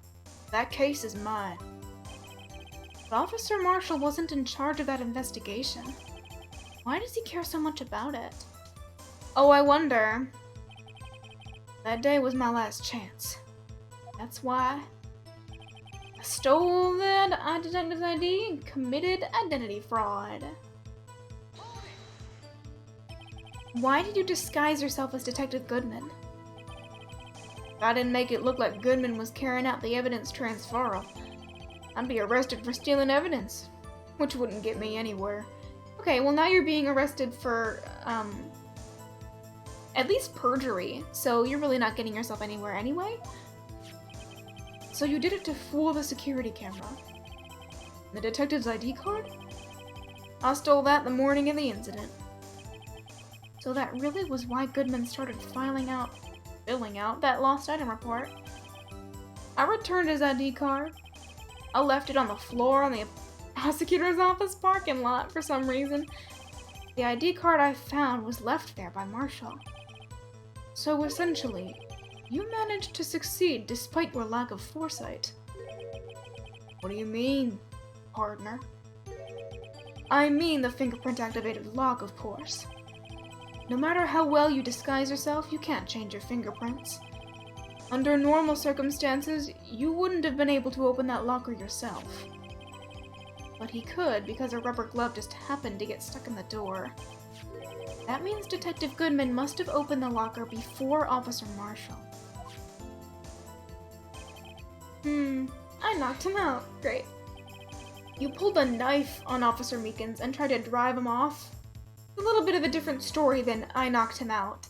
That case is mine. But Officer Marshall wasn't in charge of that investigation. Why does he care so much about it? Oh, I wonder. That day was my last chance. That's why I stole that detective's ID and committed identity fraud. Why did you disguise yourself as Detective Goodman? If I didn't make it look like Goodman was carrying out the evidence transferal, I'd be arrested for stealing evidence, which wouldn't get me anywhere. Okay, well now you're being arrested for, at least perjury, so you're really not getting yourself anywhere anyway? So you did it to fool the security camera. The detective's ID card? I stole that the morning of the incident. So that really was why Goodman started filling out that lost item report. I returned his ID card. I left it on the floor on the prosecutor's office parking lot for some reason. The ID card I found was left there by Marshall. So essentially, You managed to succeed despite your lack of foresight. What do you mean, partner? I mean the fingerprint-activated lock, of course. No matter how well you disguise yourself, you can't change your fingerprints. Under normal circumstances, you wouldn't have been able to open that locker yourself. But he could because a rubber glove just happened to get stuck in the door. That means Detective Goodman must have opened the locker before Officer Marshall. I knocked him out. Great. You pulled a knife on Officer Meekins and tried to drive him off. A little bit of a different story than I knocked him out.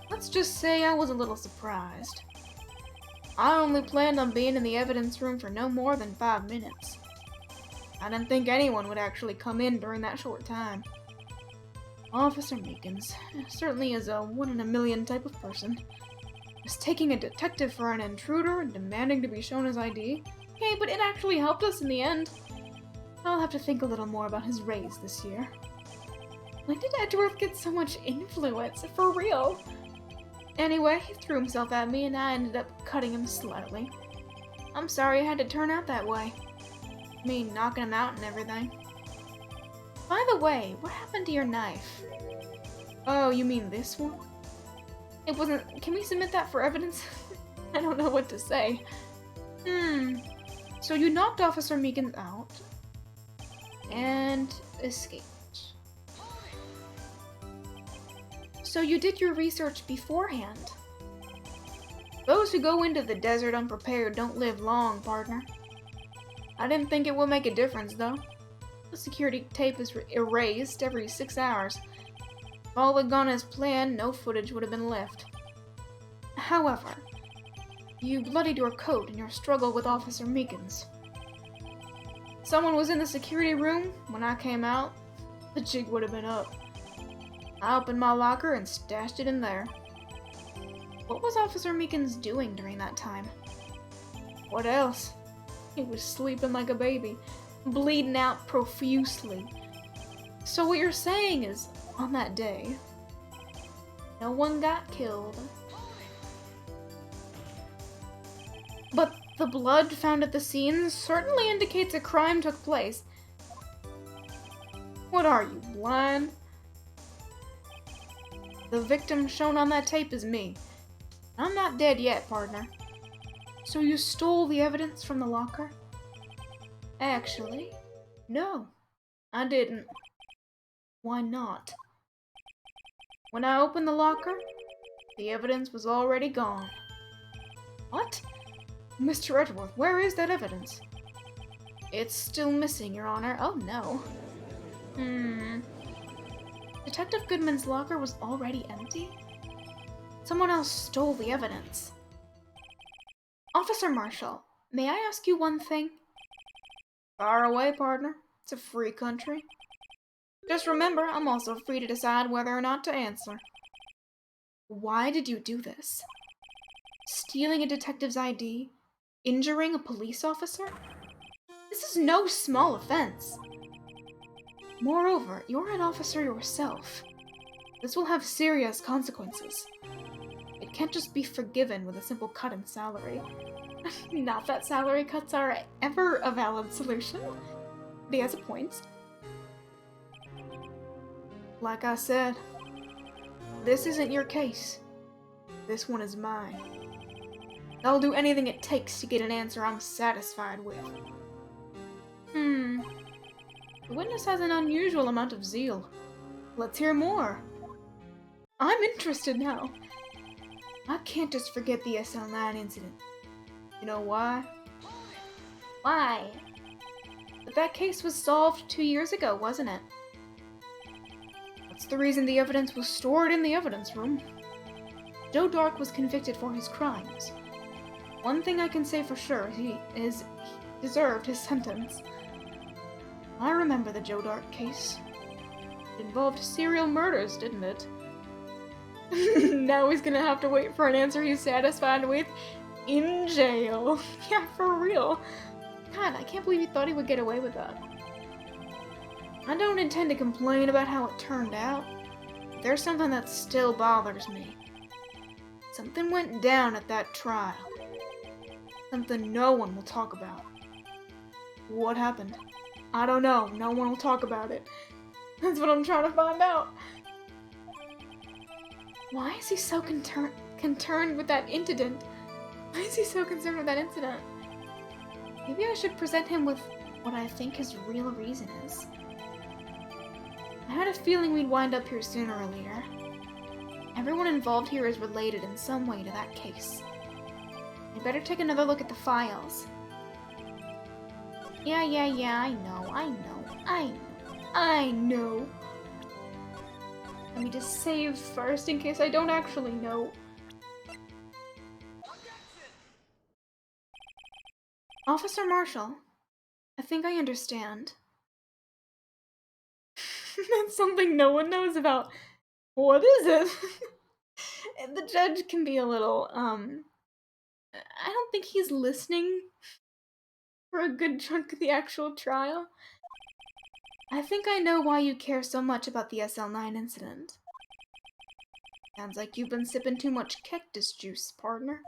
Let's just say I was a little surprised. I only planned on being in the evidence room for no more than 5 minutes. I didn't think anyone would actually come in during that short time. Officer Meekins certainly is a one-in-a-million type of person. Just taking a detective for an intruder and demanding to be shown his ID. Okay, but it actually helped us in the end. I'll have to think a little more about his raise this year. When did Edgeworth get so much influence? For real? Anyway, he threw himself at me and I ended up cutting him slightly. I'm sorry it had to turn out that way. Me knocking him out and everything. By the way, what happened to your knife? Oh, you mean this one? It wasn't... Can we submit that for evidence? I don't know what to say. So you knocked Officer Meekins out and escaped. So you did your research beforehand. Those who go into the desert unprepared don't live long, partner. I didn't think it would make a difference, though. The security tape is erased every 6 hours. If all had gone as planned, no footage would have been left. However, you bloodied your coat in your struggle with Officer Meekins. Someone was in the security room when I came out. The jig would have been up. I opened my locker and stashed it in there. What was Officer Meekins doing during that time? What else? He was sleeping like a baby, bleeding out profusely. So what you're saying is, on that day, no one got killed. But the blood found at the scene certainly indicates a crime took place. What are you, blind? The victim shown on that tape is me. I'm not dead yet, partner. So you stole the evidence from the locker? Actually, no, I didn't. Why not? When I opened the locker, the evidence was already gone. What? Mr. Edgeworth, where is that evidence? It's still missing, Your Honor. Oh no. Detective Goodman's locker was already empty? Someone else stole the evidence. Officer Marshall, may I ask you one thing? Fire away, partner. It's a free country. Just remember, I'm also free to decide whether or not to answer. Why did you do this? Stealing a detective's ID? Injuring a police officer? This is no small offense. Moreover, you're an officer yourself. This will have serious consequences. It can't just be forgiven with a simple cut in salary. Not that salary cuts are ever a valid solution. But he has a point. Like I said, this isn't your case. This one is mine. I'll do anything it takes to get an answer I'm satisfied with. The witness has an unusual amount of zeal. Let's hear more. I'm interested now. I can't just forget the SL9 incident. You know why? Why? But that case was solved 2 years ago, wasn't it? That's the reason the evidence was stored in the evidence room. Joe Dark was convicted for his crimes. One thing I can say for sure, he deserved his sentence. I remember the Joe Dark case. It involved serial murders, didn't it? Now he's gonna have to wait for an answer he's satisfied with in jail. Yeah, for real. God, I can't believe he thought he would get away with that. I don't intend to complain about how it turned out. There's something that still bothers me. Something went down at that trial. Something no one will talk about. What happened? I don't know. No one will talk about it. That's what I'm trying to find out. Why is he so concerned with that incident? Why is he so concerned with that incident? Maybe I should present him with what I think his real reason is. I had a feeling we'd wind up here sooner or later. Everyone involved here is related in some way to that case. I better take another look at the files. Yeah, I know. Let me just save first in case I don't actually know. Officer Marshall, I think I understand. That's something no one knows about. What is it? The judge can be a little, I don't think he's listening for a good chunk of the actual trial. I think I know why you care so much about the SL9 incident. Sounds like you've been sipping too much cactus juice, partner.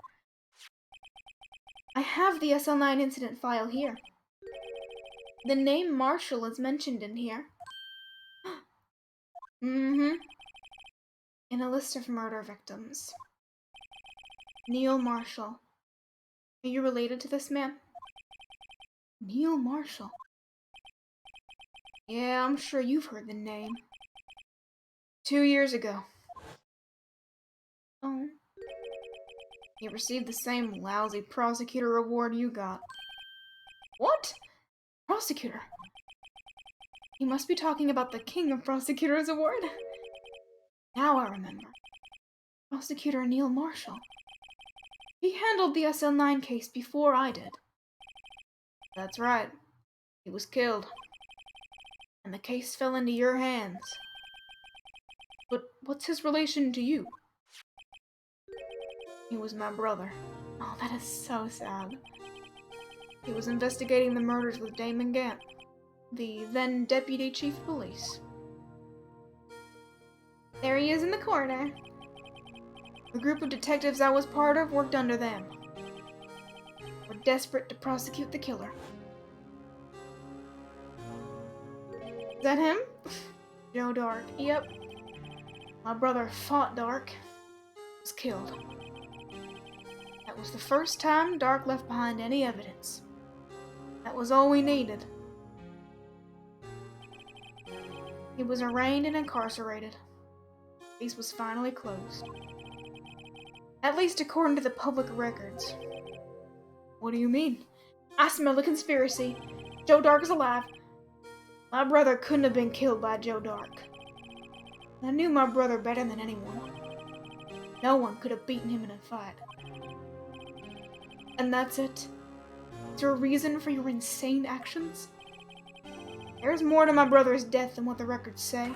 I have the SL9 incident file here. The name Marshall is mentioned in here. Mm-hmm. In a list of murder victims. Neil Marshall. Are you related to this man? Neil Marshall. Yeah, I'm sure you've heard the name. 2 years ago. Oh. He received the same lousy prosecutor award you got. What? Prosecutor? He must be talking about the King of Prosecutors Award. Now I remember. Prosecutor Neil Marshall. He handled the SL9 case before I did. That's right. He was killed. And the case fell into your hands. But what's his relation to you? He was my brother. Oh, that is so sad. He was investigating the murders with Damon Gant, the then Deputy Chief of Police. There he is in the corner. The group of detectives I was part of worked under them. We're desperate to prosecute the killer. Is that him? Joe Dark. Yep. My brother fought Dark. Was killed. That was the first time Dark left behind any evidence. That was all we needed. He was arraigned and incarcerated. The case was finally closed. At least according to the public records. What do you mean? I smell a conspiracy. Joe Dark is alive. My brother couldn't have been killed by Joe Dark. I knew my brother better than anyone. No one could have beaten him in a fight. And that's it? Is there a reason for your insane actions? There's more to my brother's death than what the records say.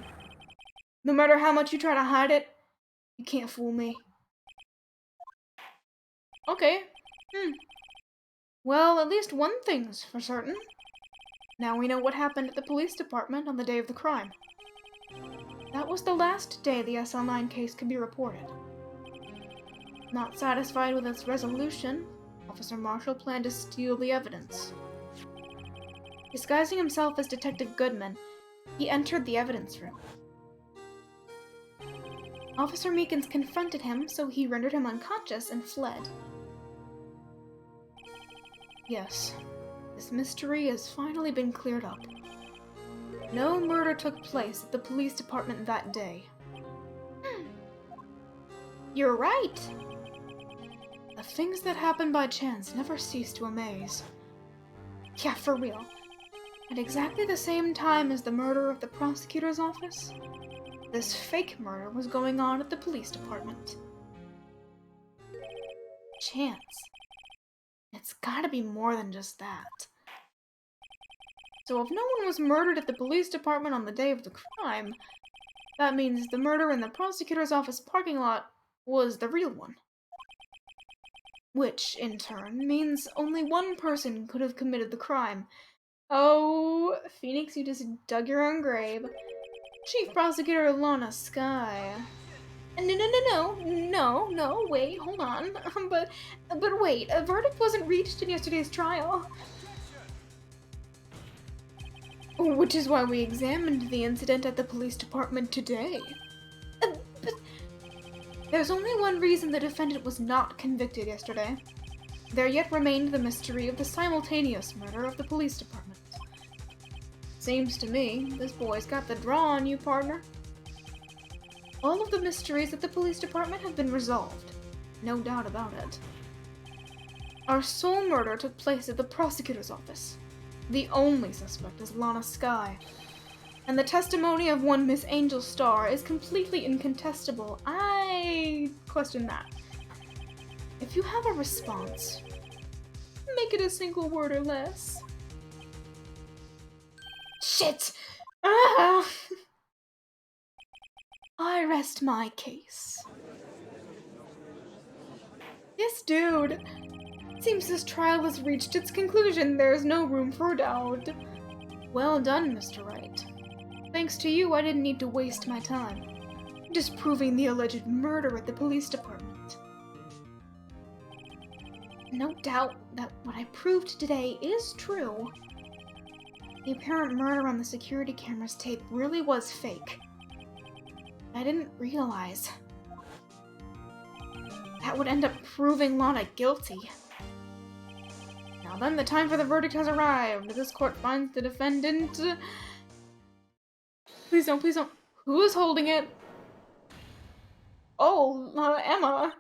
No matter how much you try to hide it, you can't fool me. Okay. Well, at least one thing's for certain. Now we know what happened at the police department on the day of the crime. That was the last day the SL9 case could be reported. Not satisfied with its resolution, Officer Marshall planned to steal the evidence. Disguising himself as Detective Goodman, he entered the evidence room. Officer Meekins confronted him, so he rendered him unconscious and fled. Yes, this mystery has finally been cleared up. No murder took place at the police department that day. You're right! The things that happen by chance never cease to amaze. Yeah, for real. At exactly the same time as the murder of the prosecutor's office, this fake murder was going on at the police department. Chance. It's gotta be more than just that. So if no one was murdered at the police department on the day of the crime, that means the murder in the prosecutor's office parking lot was the real one. Which, in turn, means only one person could have committed the crime. Oh, Phoenix, you just dug your own grave. Chief Prosecutor Lana Sky. No, wait, hold on. But wait, a verdict wasn't reached in yesterday's trial. Which is why we examined the incident at the police department today. But there's only one reason the defendant was not convicted yesterday. There yet remained the mystery of the simultaneous murder of the police department. Seems to me, this boy's got the draw on you, partner. All of the mysteries at the police department have been resolved. No doubt about it. Our sole murder took place at the prosecutor's office. The only suspect is Lana Skye. And the testimony of one Miss Angel Starr is completely incontestable. I question that. If you have a response, make it a single word or less. Shit! Ah! I rest my case. Yes, dude. Seems this trial has reached its conclusion. There's no room for doubt. Well done, Mr. Wright. Thanks to you, I didn't need to waste my time disproving the alleged murder at the police department. No doubt that what I proved today is true. The apparent murder on the security camera's tape really was fake. I didn't realize that would end up proving Lana guilty. Now then, the time for the verdict has arrived. This court finds the defendant... Please don't, please don't. Who is holding it? Oh, Emma.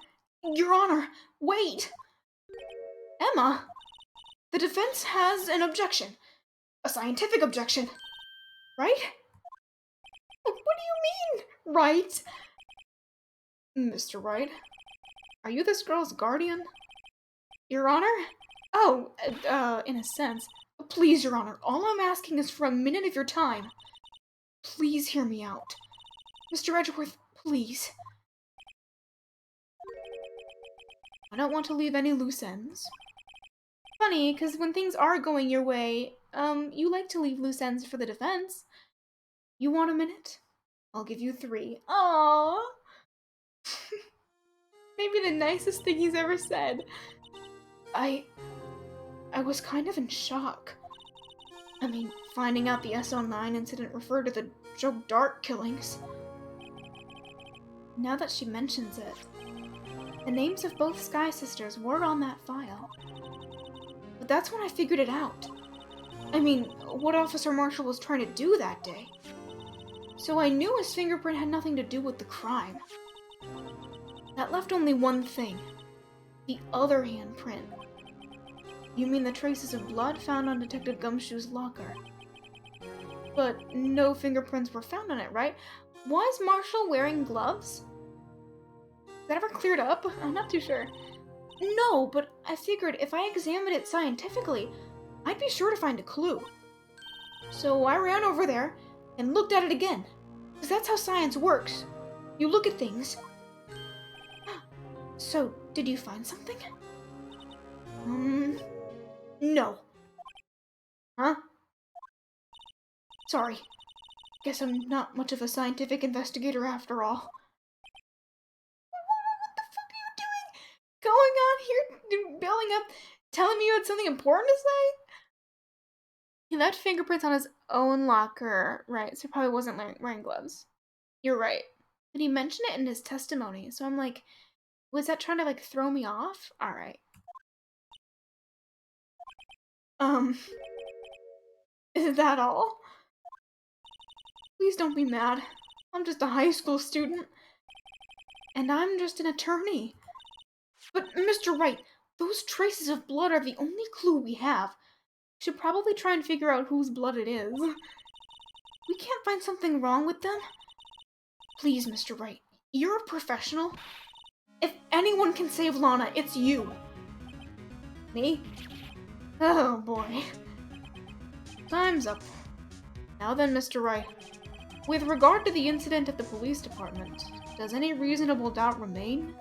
Your Honor, wait! Emma! The defense has an objection. A scientific objection. Right? What do you mean, right? Mr. Wright, are you this girl's guardian? Your Honor? Oh, in a sense. Please, Your Honor, all I'm asking is for a minute of your time. Please hear me out. Mr. Edgeworth, please. I don't want to leave any loose ends. Funny, because when things are going your way, you like to leave loose ends for the defense. You want a minute? I'll give you 3. Aww. Maybe the nicest thing he's ever said. I was kind of in shock. I mean, finding out the SO9 incident referred to the Joe Dart killings. Now that she mentions it, the names of both Sky Sisters were on that file. But that's when I figured it out. I mean, what Officer Marshall was trying to do that day. So I knew his fingerprint had nothing to do with the crime. That left only one thing. The other handprint. You mean the traces of blood found on Detective Gumshoe's locker? But no fingerprints were found on it, right? Was Marshall wearing gloves? Is that ever cleared up? I'm not too sure. No, but I figured if I examined it scientifically, I'd be sure to find a clue. So I ran over there and looked at it again. Because that's how science works. You look at things. So, did you find something? No. Huh? Sorry. Guess I'm not much of a scientific investigator after all. What the fuck are you doing? Going on here, building up, telling me you had something important to say? He left fingerprints on his own locker, right? So he probably wasn't wearing gloves. You're right. But he mentioned it in his testimony, so I'm like, was that trying to, like, throw me off? Alright. Is that all? Please don't be mad. I'm just a high school student. And I'm just an attorney. But, Mr. Wright, those traces of blood are the only clue we have. We should probably try and figure out whose blood it is. We can't find something wrong with them? Please, Mr. Wright, you're a professional. If anyone can save Lana, it's you. Me? Oh boy. Time's up. Now then, Mr. Wright. With regard to the incident at the police department, does any reasonable doubt remain?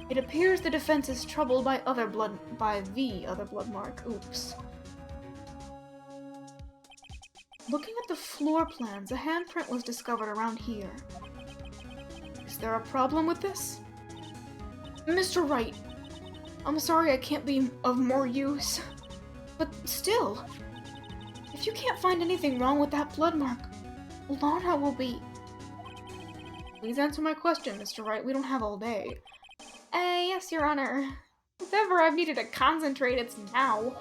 It appears the defense is troubled by the other blood mark. Oops. Looking at the floor plans, a handprint was discovered around here. Is there a problem with this? Mr. Wright, I'm sorry I can't be of more use. But still, if you can't find anything wrong with that blood mark, Lana will be... Please answer my question, Mr. Wright. We don't have all day. Yes, Your Honor. If ever I've needed to concentrate, it's now.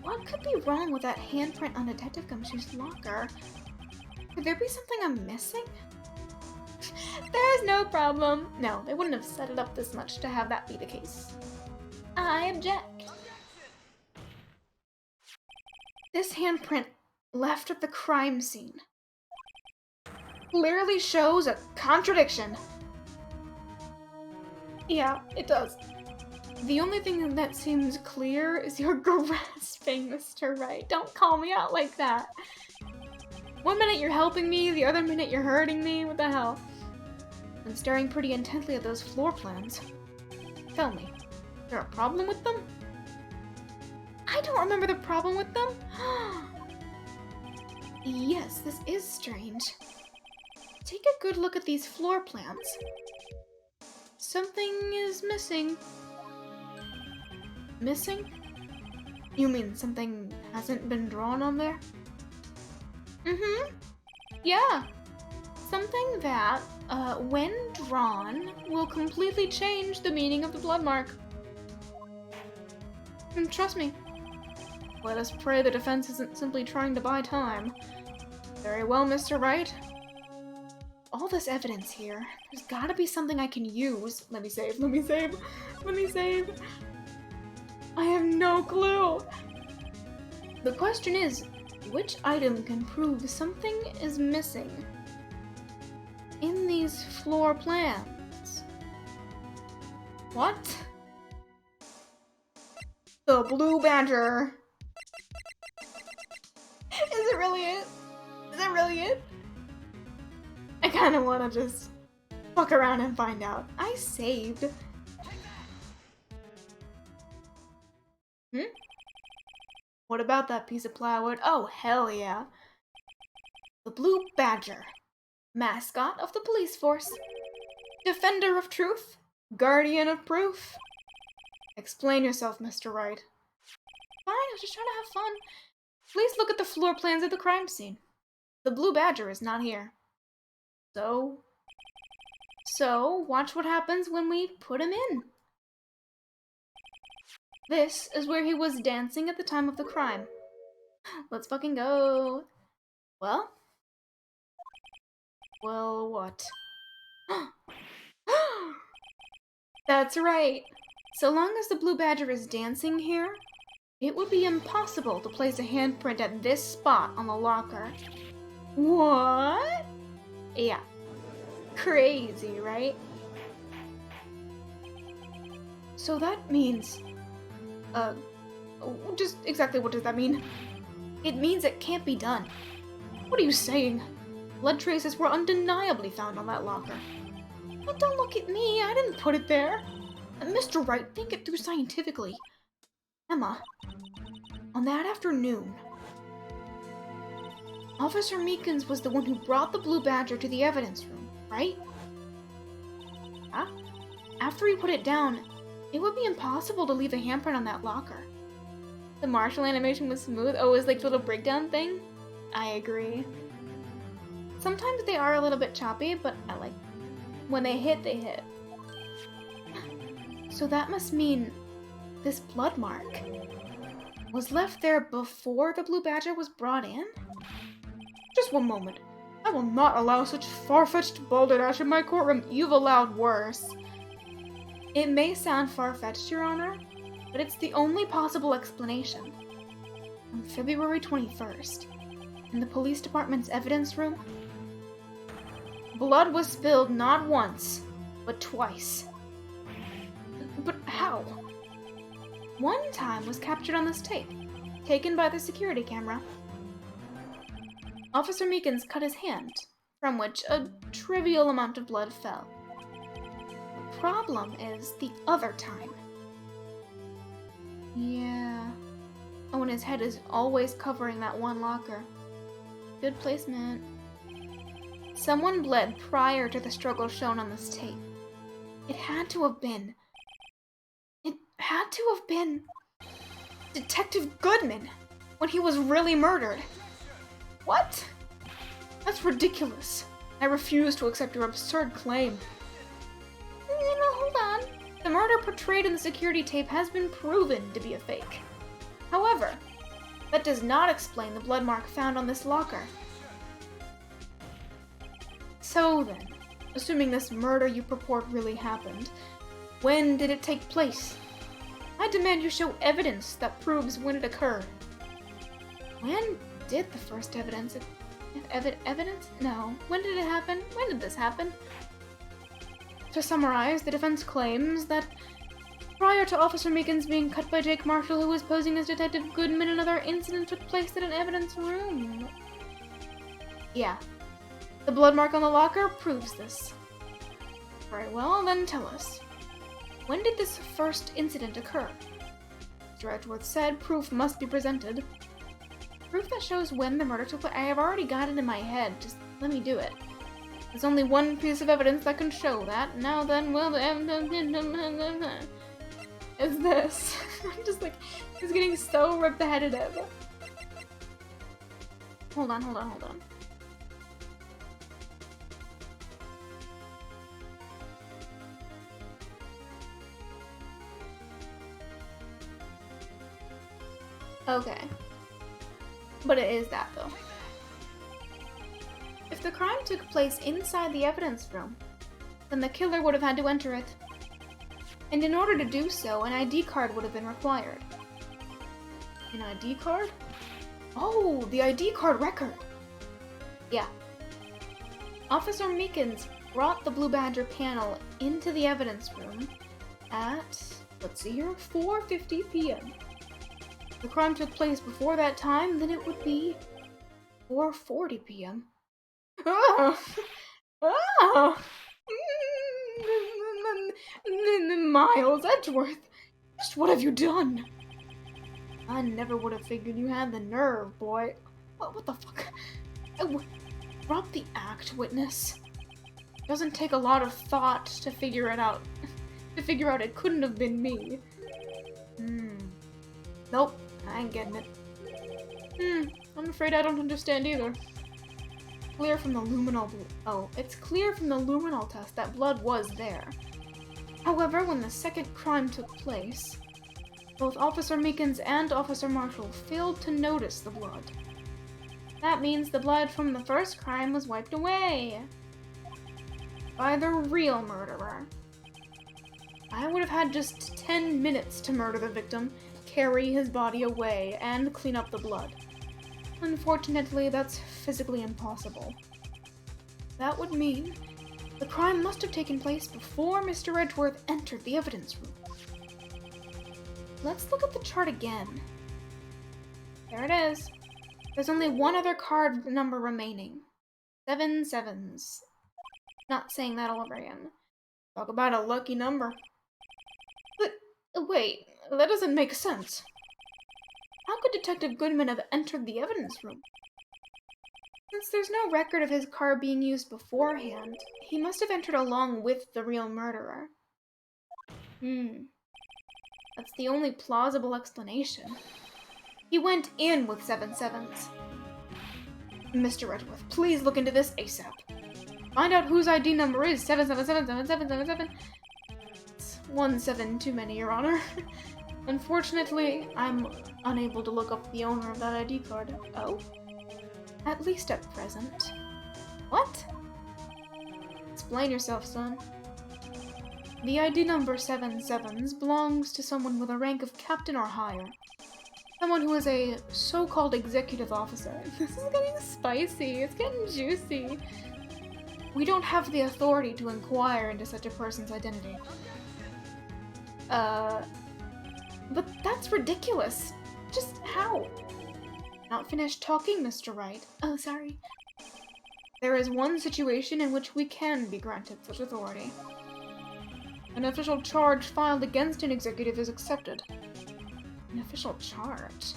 What could be wrong with that handprint on Detective Gumshoe's locker? Could there be something I'm missing? There's no problem. No, they wouldn't have set it up this much to have that be the case. I object. This handprint left at the crime scene clearly shows a contradiction. Yeah, it does. The only thing that seems clear is your grasping, Mr. Wright. Don't call me out like that. One minute you're helping me, the other minute you're hurting me. What the hell? I'm staring pretty intently at those floor plans. Tell me, is there a problem with them? I don't remember the problem with them. Yes, this is strange. Take a good look at these floor plans. Something is missing. Missing? You mean something hasn't been drawn on there? Mm-hmm. Yeah. Something that, when drawn, will completely change the meaning of the blood mark. And trust me. Let us pray the defense isn't simply trying to buy time. Very well, Mr. Wright. All this evidence here, there's gotta be something I can use. Let me save. I have no clue. The question is, which item can prove something is missing in these floor plans? What? The blue badger. Is it really it? Is that really it? I kind of want to just fuck around and find out. I saved. What about that piece of plywood? Oh, hell yeah. The Blue Badger. Mascot of the police force. Defender of truth. Guardian of proof. Explain yourself, Mr. Wright. Fine, I was just trying to have fun. Please look at the floor plans of the crime scene. The Blue Badger is not here. So, watch what happens when we put him in. This is where he was dancing at the time of the crime. Let's fucking go. Well, what? That's right. So long as the Blue Badger is dancing here, it would be impossible to place a handprint at this spot on the locker. What? Yeah. Crazy, right? So that means... just exactly what does that mean? It means it can't be done. What are you saying? Blood traces were undeniably found on that locker. Well, don't look at me, I didn't put it there. Mr. Wright, think it through scientifically. Emma, on that afternoon, Officer Meekins was the one who brought the Blue Badger to the evidence room, right? Yeah. After he put it down, it would be impossible to leave a handprint on that locker. The martial animation was smooth. Oh, it was like the little breakdown thing? I agree. Sometimes they are a little bit choppy, but I like when they hit, they hit. So that must mean this blood mark was left there before the Blue Badger was brought in? Just one moment. I will not allow such far-fetched balderdash in my courtroom. You've allowed worse. It may sound far-fetched, Your Honor, but it's the only possible explanation. On February 21st, in the police department's evidence room, blood was spilled not once, but twice. But how? One time was captured on this tape, taken by the security camera. Officer Meekins cut his hand, from which a trivial amount of blood fell. The problem is the other time. Yeah. Oh, and his head is always covering that one locker. Good placement. Someone bled prior to the struggle shown on this tape. It had to have been Detective Goodman when he was really murdered. What? That's ridiculous. I refuse to accept your absurd claim. Hold on. The murder portrayed in the security tape has been proven to be a fake. However, that does not explain the blood mark found on this locker. So then, assuming this murder you purport really happened, when did it take place? I demand you show evidence that proves when it occurred. When did the first evidence... Evidence? No. When did it happen? When did this happen? To summarize, the defense claims that prior to Officer Meekins being cut by Jake Marshall, who was posing as Detective Goodman, another incident took place at an evidence room. Yeah. The blood mark on the locker proves this. Very well, then tell us. When did this first incident occur? Mr. Edgeworth said proof must be presented. Proof that shows when the murder took place. I have already got it in my head. Just let me do it. There's only one piece of evidence that can show that. Now then, well, the evidence is this. I'm just like, it's getting so repetitive. Hold on. Okay. But it is that, though. If the crime took place inside the evidence room, then the killer would have had to enter it. And in order to do so, an ID card would have been required. An ID card? Oh, the ID card record! Yeah. Officer Meekins brought the Blue Badger panel into the evidence room at, let's see here, 4:50 p.m. If the crime took place before that time, then it would be 4:40 p.m. Oh! Oh! Miles Edgeworth! Just what have you done? I never would have figured you had the nerve, boy. What the fuck? Drop the act, witness. Doesn't take a lot of thought to figure it out. To figure out it couldn't have been me. Nope, I ain't getting it. I'm afraid I don't understand either. Clear from the luminol... Oh, it's clear from the luminol test that blood was there. However, when the second crime took place, both Officer Meekins and Officer Marshall failed to notice the blood. That means the blood from the first crime was wiped away by the real murderer. I would have had just 10 minutes to murder the victim, carry his body away, and clean up the blood. Unfortunately, that's physically impossible. That would mean the crime must have taken place before Mr. Edgeworth entered the evidence room. Let's look at the chart again. There it is. There's only one other card number remaining. 7 sevens. Not saying that all over again. Talk about a lucky number. But, wait, that doesn't make sense. How could Detective Goodman have entered the evidence room? Since there's no record of his car being used beforehand, he must have entered along with the real murderer. That's the only plausible explanation. He went in with 7 sevens. Mr. Edgeworth, please look into this ASAP. Find out whose ID number is 7777777. It's 1 7 too many, Your Honor. Unfortunately, I'm unable to look up the owner of that ID card. Oh? At least at present. What? Explain yourself, son. The ID number 7 sevens belongs to someone with a rank of captain or higher. Someone who is a so-called executive officer. This is getting spicy. It's getting juicy. We don't have the authority to inquire into such a person's identity. But that's ridiculous. Just how? Not finished talking, Mr. Wright. Oh, sorry. There is one situation in which we can be granted such authority. An official charge filed against an executive is accepted. An official charge?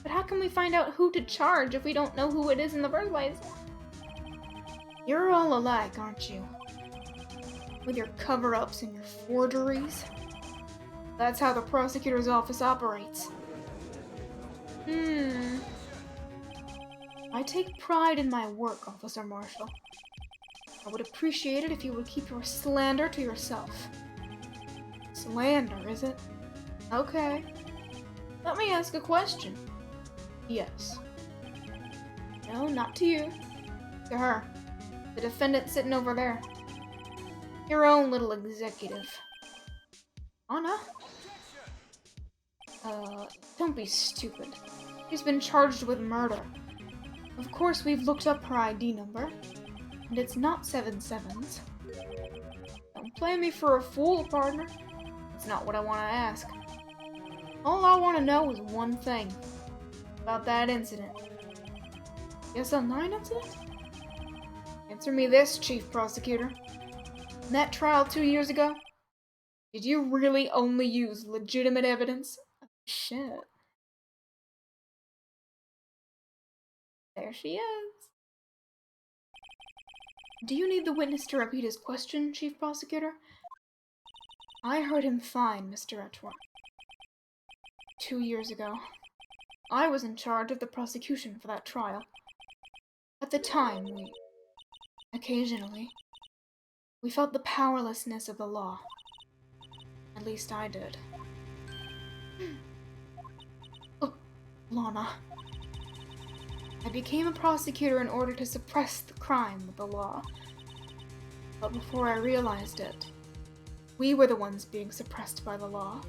But how can we find out who to charge if we don't know who it is in the first place? You're all alike, aren't you? With your cover-ups and your forgeries. That's how the prosecutor's office operates. I take pride in my work, Officer Marshall. I would appreciate it if you would keep your slander to yourself. Slander, is it? Okay. Let me ask a question. Yes. No, not to you. To her. The defendant sitting over there. Your own little executive. Anna? Don't be stupid. She's been charged with murder. Of course, we've looked up her ID number. And it's not 77s. Don't play me for a fool, partner. That's not what I want to ask. All I want to know is one thing. About that incident. The SL9 incident? Answer me this, Chief Prosecutor. In that trial 2 years ago, did you really only use legitimate evidence? Shit. There she is. Do you need the witness to repeat his question, Chief Prosecutor? I heard him fine, Mr. Etchworth. 2 years ago, I was in charge of the prosecution for that trial. At the time, occasionally, we felt the powerlessness of the law. At least I did. Oh, Lana. I became a prosecutor in order to suppress the crime with the law. But before I realized it, we were the ones being suppressed by the law.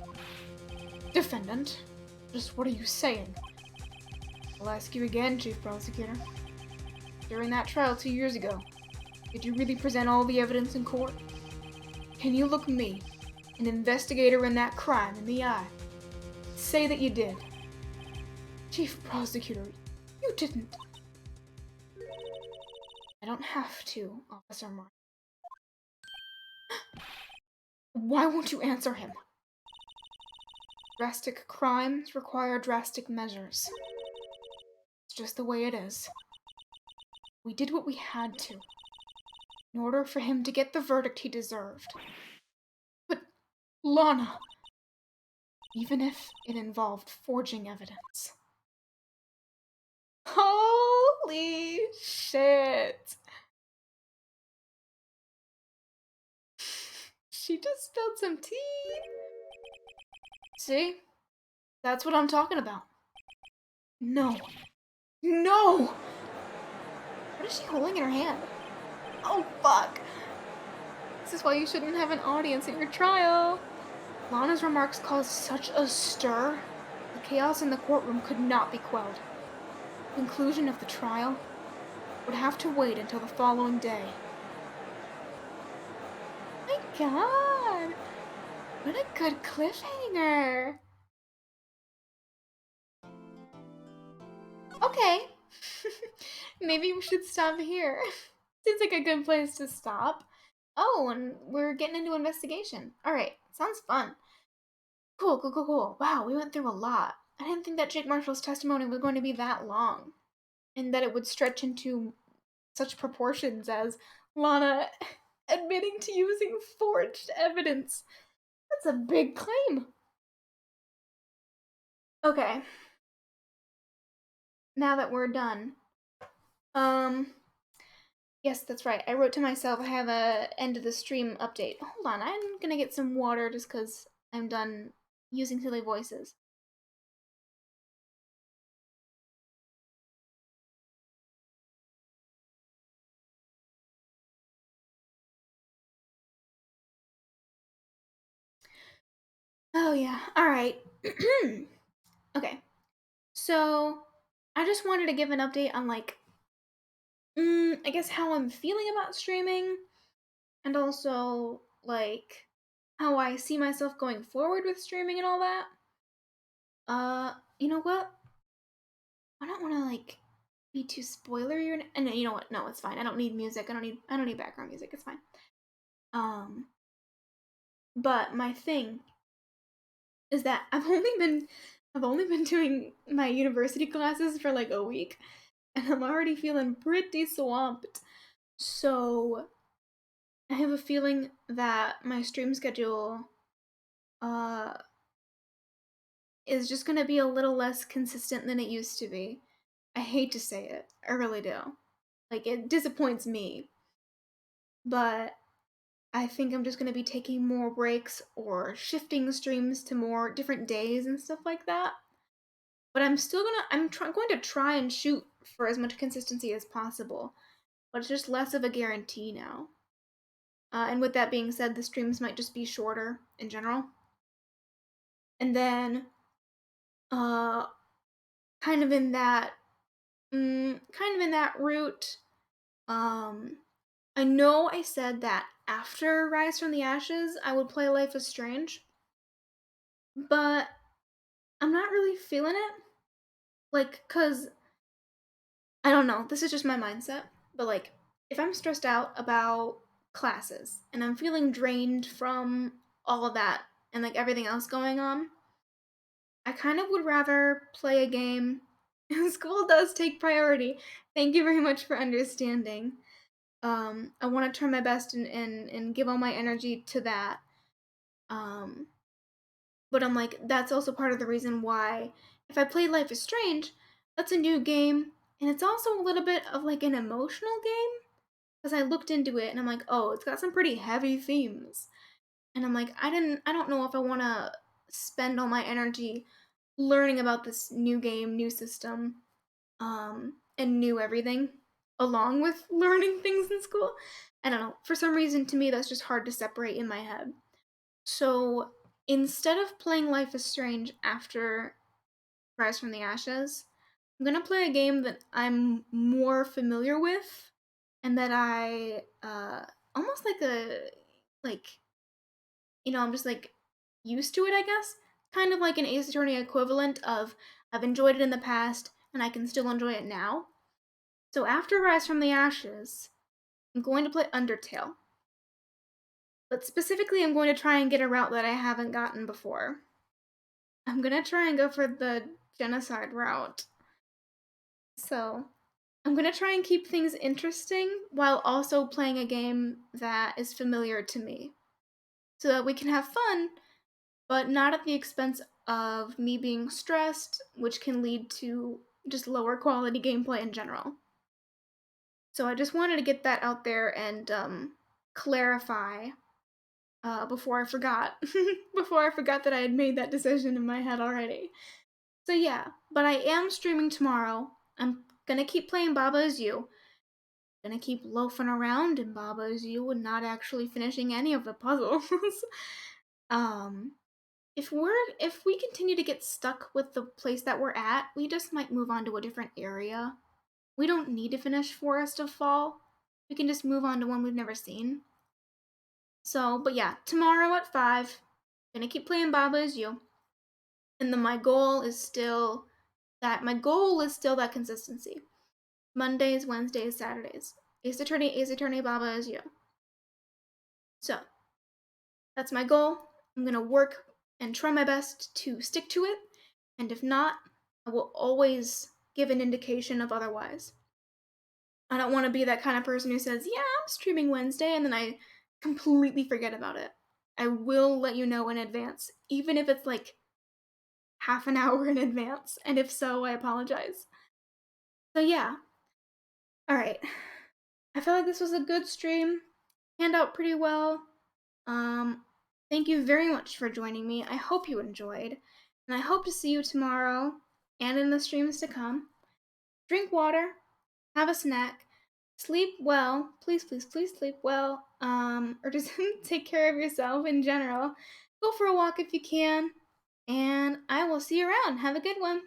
Defendant, just what are you saying? I'll ask you again, Chief Prosecutor. During that trial 2 years ago, did you really present all the evidence in court? Can you look me, an investigator in that crime, in the eye? Say that you did. Chief Prosecutor, you didn't. I don't have to, Officer Mark. Why won't you answer him? Drastic crimes require drastic measures. It's just the way it is. We did what we had to, in order for him to get the verdict he deserved. But, Lana, even if it involved forging evidence. Holy shit! She just spilled some tea. See? That's what I'm talking about. No. No! What is she holding in her hand? Oh, fuck. This is why you shouldn't have an audience at your trial. Lana's remarks caused such a stir. The chaos in the courtroom could not be quelled. The conclusion of the trial would have to wait until the following day. My god! What a good cliffhanger! Okay. Maybe we should stop here. Seems like a good place to stop. Oh, and we're getting into investigation. Alright, sounds fun. Cool. Wow, we went through a lot. I didn't think that Jake Marshall's testimony was going to be that long. And that it would stretch into such proportions as Lana admitting to using forged evidence. That's a big claim. Okay. Now that we're done. Yes, that's right. I wrote to myself, I have a end of the stream update. Hold on, I'm gonna get some water just because I'm done using silly voices. Oh yeah, alright. Okay. So, I just wanted to give an update on, like, I guess how I'm feeling about streaming, and also, like, how I see myself going forward with streaming and all that. You know what? I don't want to, like, be too spoilery, and you know what? No, it's fine. I don't need music. I don't need background music. It's fine. But my thing is that I've only been I've only been doing my university classes for like a week, and I'm already feeling pretty swamped. So I have a feeling that my stream schedule uh is just gonna be a little less consistent than it used to be. I hate to say it. I really do. Like it disappoints me. But I think I'm just gonna be taking more breaks or shifting streams to more different days and stuff like that. But going to try and shoot for as much consistency as possible. But it's just less of a guarantee now. And with that being said, the streams might just be shorter in general. And then, uh, kind of in that, kind of in that route. Um, I know I said that after Rise from the Ashes, I would play Life is Strange, but I'm not really feeling it. Like, cause I don't know. This is just my mindset, but like, if I'm stressed out about classes and I'm feeling drained from all of that and like everything else going on, I kind of would rather play a game. School does take priority. Thank you very much for understanding. I want to try my best and give all my energy to that. Um, but I'm like, that's also part of the reason why if I play Life is Strange, that's a new game, and it's also a little bit of like an emotional game because I looked into it and I'm like, oh, it's got some pretty heavy themes, and I'm like, I don't know if I want to spend all my energy learning about this new game, new system, and new everything, along with learning things in school. I don't know. For some reason, to me, that's just hard to separate in my head. So instead of playing Life is Strange after Rise from the Ashes, I'm gonna play a game that I'm more familiar with and that I almost like like I'm just like used to it, I guess. Kind of like an Ace Attorney equivalent of I've enjoyed it in the past and I can still enjoy it now. So after Rise from the Ashes, I'm going to play Undertale. But specifically, I'm going to try and get a route that I haven't gotten before. I'm gonna try and go for the genocide route. So, I'm gonna try and keep things interesting while also playing a game that is familiar to me. So that we can have fun, but not at the expense of me being stressed, which can lead to just lower quality gameplay in general. So I just wanted to get that out there and clarify before I forgot. Before I forgot that I had made that decision in my head already. So yeah, but I am streaming tomorrow. I'm gonna keep playing Baba Is You. Gonna keep loafing around in Baba Is You and not actually finishing any of the puzzles. um, if we continue to get stuck with the place that we're at, we just might move on to a different area. We don't need to finish Forest of Fall. We can just move on to one we've never seen. So, but yeah, tomorrow at 5, gonna keep playing Baba Is You. And then my goal is still that consistency. Mondays, Wednesdays, Saturdays. Ace Attorney, Baba Is You. So, that's my goal. I'm gonna work and try my best to stick to it. And if not, I will always give an indication of otherwise. I don't want to be that kind of person who says, yeah, I'm streaming Wednesday, and then I completely forget about it. I will let you know in advance, even if it's like half an hour in advance. And if so, I apologize. So, yeah. All right. I feel like this was a good stream. Panned out pretty well. Um, Thank you very much for joining me. I hope you enjoyed. And I hope to see you tomorrow and in the streams to come. Drink water, have a snack, sleep well. Please, please, please sleep well. Or just take care of yourself in general. Go for a walk if you can. And I will see you around. Have a good one.